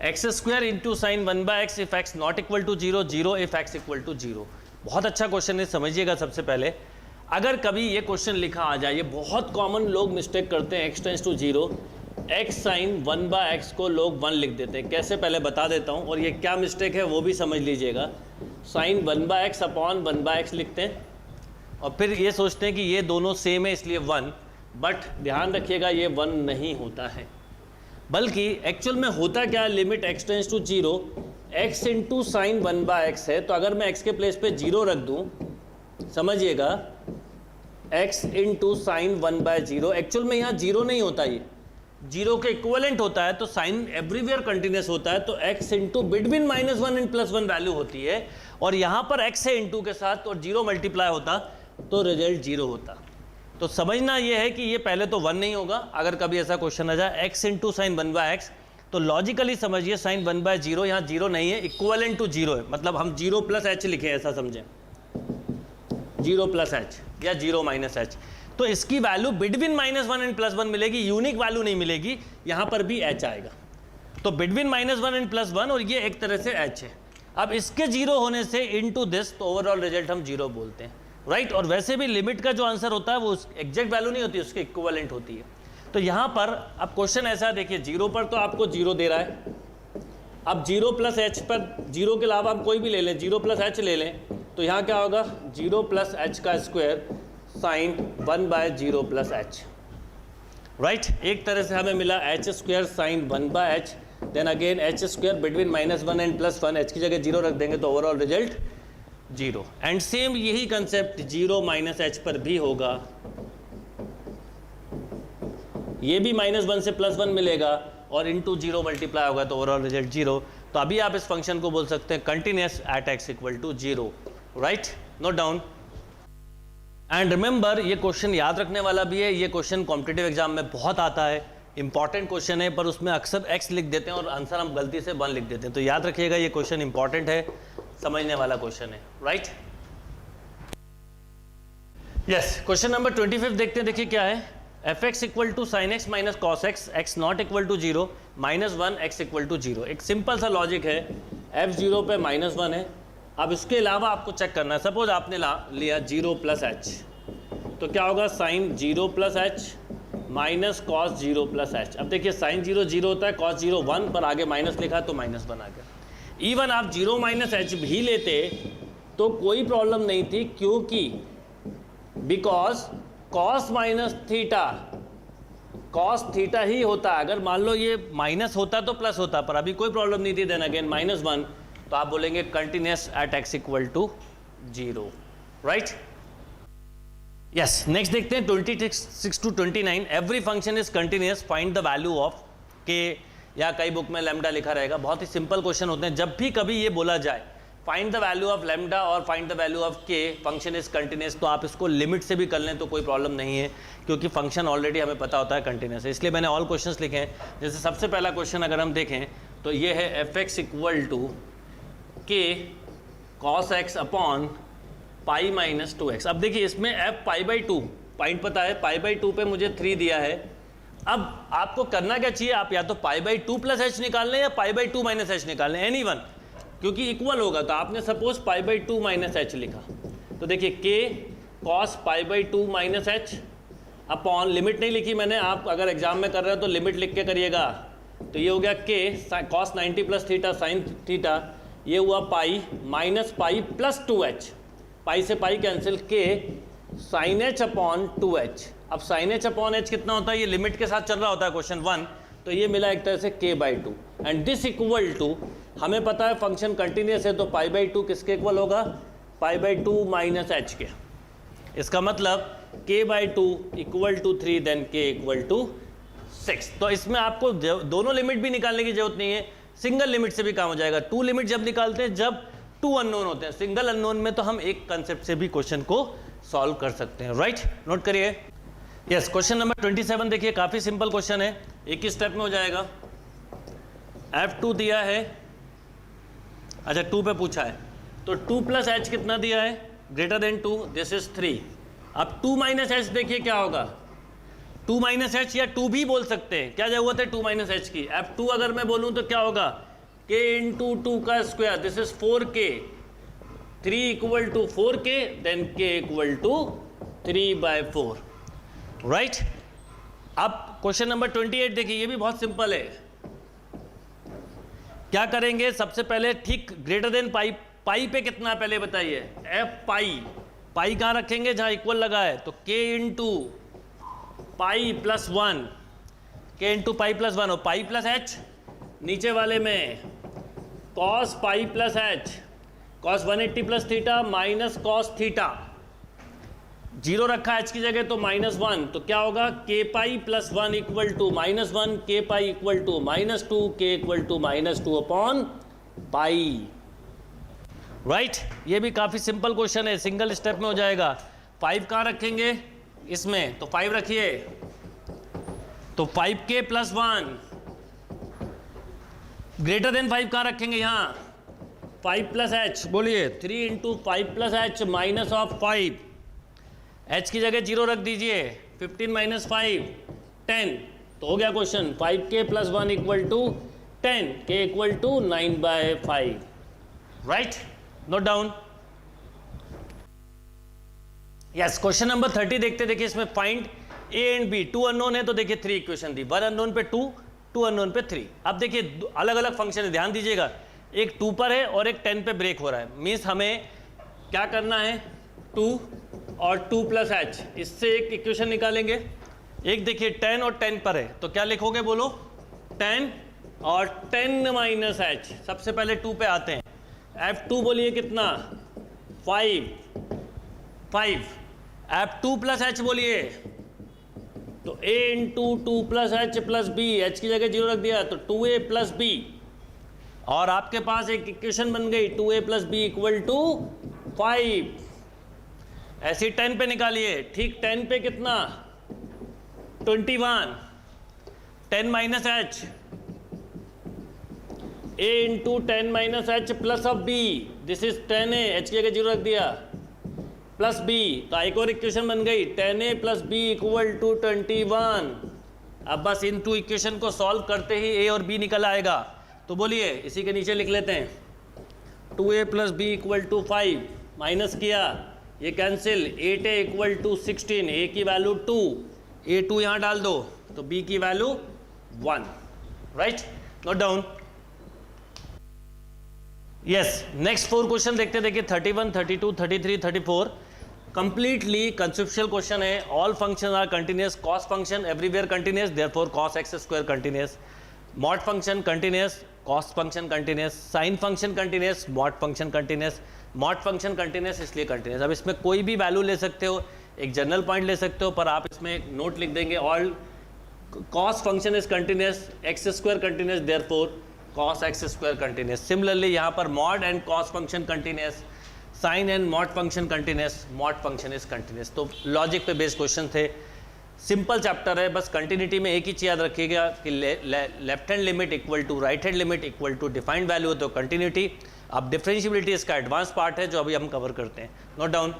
x² into sine 1/x if x not equal to 0, 0 if x equal to 0। बहुत अच्छा क्वेश्चन है, समझिएगा। सबसे पहले अगर कभी ये क्वेश्चन लिखा आ जाए, ये बहुत कॉमन लोग मिस्टेक करते हैं, x tends to 0, x sine 1/x को लोग 1 लिख देते हैं। कैसे, पहले बता देता हूँ, और ये क्या मिस्टेक है वो भी समझ लीजिएगा। साइन 1/x अपॉन 1/x लिखते हैं और फिर ये सोचते हैं कि ये दोनों सेम है इसलिए 1, बट ध्यान रखिएगा ये 1 नहीं होता है, बल्कि एक्चुअल में होता क्या है, limit x tends to 0, x into sine 1/x है। तो अगर मैं x के प्लेस पे 0 रख दूँ, समझिएगा, x इंटू साइन 1/0, एक्चुअल में यहाँ 0 नहीं होता, ये 0 के इक्विवेलेंट होता है। तो साइन एवरीवेयर कंटिन्यूस होता है, तो x into between -1 and +1 value होती है, और यहाँ पर x है इंटू के साथ, और 0 मल्टीप्लाई होता तो रिजल्ट 0 होता। तो समझना ये है कि ये पहले तो 1 नहीं होगा। अगर कभी ऐसा क्वेश्चन आ जाए x इंटू साइन 1/x, तो लॉजिकली समझिए साइन 1/0 यहाँ 0 नहीं है, इक्विवेलेंट टू 0 है, मतलब हम 0+h लिखें, ऐसा समझें, 0+h या 0-h। तो इसकी वैल्यू बिटवीन -1 एंड +1 मिलेगी, यूनिक वैल्यू नहीं मिलेगी, यहाँ पर भी h आएगा। तो बिटवीन -1 एंड +1, और ये एक तरह से h है। अब इसके 0 होने से इनटू दिस, तो ओवरऑल रिजल्ट हम 0 बोलते हैं, राइट? और वैसे भी लिमिट का जो आंसर होता है वो एग्जैक्ट वैल्यू नहीं होती, उसके इक्विवेलेंट होती है। तो यहाँ पर अब क्वेश्चन ऐसा देखिए, 0 पर तो आपको 0 दे रहा है। अब 0+h पर, 0 के अलावा आप कोई भी ले लें, 0+h ले लें, तो यहाँ क्या होगा, 0+h का स्क्वायर साइन 1/0+h, राइट? एक तरह से हमें मिला h² sine 1/h, then again h² between -1 and +1, h की जगह 0 रख देंगे तो ओवरऑल रिजल्ट 0। एंड सेम यही कंसेप्ट 0-h पर भी होगा, ये भी -1 से +1 मिलेगा और इंटू 0 मल्टीप्लाई होगा तो ओवरऑल रिजल्ट 0। तो अभी आप इस फंक्शन को बोल सकते हैं continuous at x equal to 0, right? Note down. And remember, ये क्वेश्चन याद रखने वाला भी है, ये क्वेश्चन कॉम्पिटिटिव एग्जाम में बहुत आता है, इंपॉर्टेंट क्वेश्चन है, पर उसमें अक्सर x लिख देते हैं और आंसर हम गलती से 1 लिख देते हैं। तो याद रखिएगा ये क्वेश्चन इंपॉर्टेंट है, समझने वाला क्वेश्चन है, राइट? यस, क्वेश्चन नंबर 25 देखते हैं। देखिए क्या है, f x equal to sine x minus cos x, x not equal to zero, -1 x equal to zero. एक सिंपल सा लॉजिक है, एफ जीरो पे -1 है। अब इसके अलावा आपको चेक करना है, सपोज आपने लिया 0 प्लस एच, तो क्या होगा sine 0 plus h minus cos 0 plus h. अब देखिए साइन 0 0 होता है, कॉस 0 1, पर आगे माइनस लिखा तो -1 आ गया। इवन आप 0 माइनस एच भी लेते तो कोई प्रॉब्लम नहीं थी, क्योंकि because cos minus theta cos theta ही होता। अगर मान लो ये माइनस होता तो प्लस होता, पर अभी कोई प्रॉब्लम नहीं थी, देन अगेन -1, तो आप बोलेंगे continuous at x equal to 0, right. Yes, next देखते हैं 26 to 29। Every function is continuous, find the value of k, या कई बुक में लैम्डा लिखा रहेगा। बहुत ही सिंपल क्वेश्चन होते हैं, जब भी कभी ये बोला जाए find the value of lambda और फाइंड द वैल्यू ऑफ के, फंक्शन इज कंटिन्यूस, तो आप इसको लिमिट से भी कर लें तो कोई प्रॉब्लम नहीं है, क्योंकि फंक्शन ऑलरेडी हमें पता होता है कंटिन्यूस है। इसलिए मैंने ऑल क्वेश्चंस लिखे हैं। जैसे सबसे पहला क्वेश्चन अगर हम देखें तो ये है एफ एक्स इक्वल टू के cos x upon pi minus 2x। अब देखिए इसमें f π/2 पॉइंट पता है, π/2 पे मुझे 3 दिया है। अब आपको करना क्या चाहिए, आप या तो π/2 प्लस एच निकाल लें या π/2 माइनस एच निकाल लें, एनी वन, क्योंकि इक्वल होगा। तो आपने सपोज π/2 माइनस एच लिखा, तो देखिए k cos π/2 minus h upon, limit नहीं लिखी मैंने, आप अगर एग्जाम में कर रहे हो तो लिमिट लिख के करिएगा। तो ये हो गया k cos 90 plus theta sine theta, ये हुआ pi minus pi plus 2h, पाई से पाई कैंसिल, के साइन एच अपॉन 2h। अब साइन एच अपॉन एच कितना होता है, ये लिमिट के साथ चल रहा होता है क्वेश्चन 1, तो ये मिला एक तरह से k/2, and this equal to, हमें पता है फंक्शन कंटिन्यूस है तो π/2 किसके इक्वल होगा, π/2 माइनस एच के। इसका मतलब k/2 equal to 3, then k equal to 6। तो इसमें आपको दोनों लिमिट भी निकालने की जरूरत नहीं है, सिंगल लिमिट से भी काम हो जाएगा। 2 लिमिट जब निकालते हैं जब 2 अननोन होते हैं, सिंगल अननोन में तो हम एक कंसेप्ट से भी क्वेश्चन को सॉल्व कर सकते हैं, राइट। नोट करिए। यस, क्वेश्चन नंबर 27 देखिए, काफी सिंपल क्वेश्चन है, एक ही स्टेप में हो जाएगा। f2 दिया है, अच्छा 2 पे पूछा है, तो 2 प्लस एच कितना दिया है, ग्रेटर देन 2, दिस इज 3। अब 2 माइनस एच देखिए क्या होगा, 2 माइनस एच या 2 भी बोल सकते हैं, क्या जरूरत है 2 माइनस एच की। f2 अगर मैं बोलूं तो क्या होगा, k इंटू 2 का square, this is 4k, 3 equal to 4k, then k equal to 3/4, right. अब क्वेश्चन नंबर 28 देखिए, ये भी बहुत सिंपल है। क्या करेंगे, सबसे पहले ठीक ग्रेटर देन पाई, पाई पे कितना पहले बताइए, f पाई, पाई कहाँ रखेंगे, जहाँ इक्वल लगा है, तो k into pi plus 1, k into pi plus 1, और पाई प्लस h नीचे वाले में cos pi plus H, cos 180 plus theta minus cos theta, 0 रखा एच की जगह तो -1, तो क्या होगा, k pi plus 1 equal to -1, k pi equal to -2, k equal to -2 upon pi, right. ये भी काफ़ी सिंपल क्वेश्चन है, सिंगल स्टेप में हो जाएगा। 5 कहाँ रखेंगे इसमें, तो 5 रखिए, तो 5k प्लस 1 ग्रेटर देन 5 कहाँ रखेंगे, यहाँ 5 प्लस एच, बोलिए 3 into 5 plus h minus of 5, H की जगह 0 रख दीजिए, 15 माइनस 5 10, तो हो गया question. 5k plus 1 equal to 10, k equal to 9/5, right. Note down. Yes, question number 30 देखते, देखिए इसमें find a and b, 2 unknown है तो देखिए 3 इक्वेशन दी, 1 अननोन पे 2, 2 अननोन पे 3। अब देखिए अलग अलग फंक्शन है, ध्यान दीजिएगा, एक 2 पर है और एक 10 पे ब्रेक हो रहा है, मीन्स हमें क्या करना है, 2 और 2 प्लस एच, इससे एक इक्वेशन निकालेंगे। एक देखिए 10 और 10 पर है, तो क्या लिखोगे बोलो, 10 और 10 माइनस एच। सबसे पहले 2 पे आते हैं, f2 बोलिए कितना, 5, f2 प्लस एच बोलिए, तो a into 2 plus h plus b, h की जगह 0 रख दिया तो 2a प्लस बी, और आपके पास एक इक्वेशन बन गई 2a plus b equal to 5। ऐसी 10 पे निकालिए, ठीक 10 पे कितना, 21, 10 minus H, a into 10 minus H plus of b, this is 10a, H की जगह 0 रख दिया, प्लस बी, तो एक और इक्वेशन बन गई 10a plus b equal to 21। अब बस इन टू इक्वेशन को सॉल्व करते ही a और b निकल आएगा। तो बोलिए इसी के नीचे लिख लेते हैं 2a plus b equal to 5, minus किया ये cancel, 8a equal to 16, a की वैल्यू 2, a2 यहाँ डाल दो तो b की वैल्यू 1, right, note down. Yes, next 4 question देखते, देखिए 31, 32, 33, 34 कंप्लीटली कंसेप्चुअल क्वेश्चन है। All function are continuous, cos function everywhere continuous, therefore cos x square continuous, mod function continuous, cos function continuous, sine function continuous, mod function continuous, mod function continuous इसलिए कंटिन्यूस। अब इसमें कोई भी वैल्यू ले सकते हो, एक जनरल पॉइंट ले सकते हो, पर आप इसमें एक नोट लिख देंगे all cos function is continuous, x square continuous, therefore cos x square continuous। Similarly यहाँ पर mod and cos function continuous, sin and mod function continuous, mod function is continuous। तो लॉजिक पे बेस्ड क्वेश्चन थे, सिंपल चैप्टर है, बस कंटिन्यूटी में एक ही चीज़ याद रखिएगा कि left hand limit equal to right hand limit equal to defined value तो कंटिन्यूटी। अब डिफरेंशियबिलिटी इसका एडवांस पार्ट है जो अभी हम कवर करते हैं, नोट डाउन।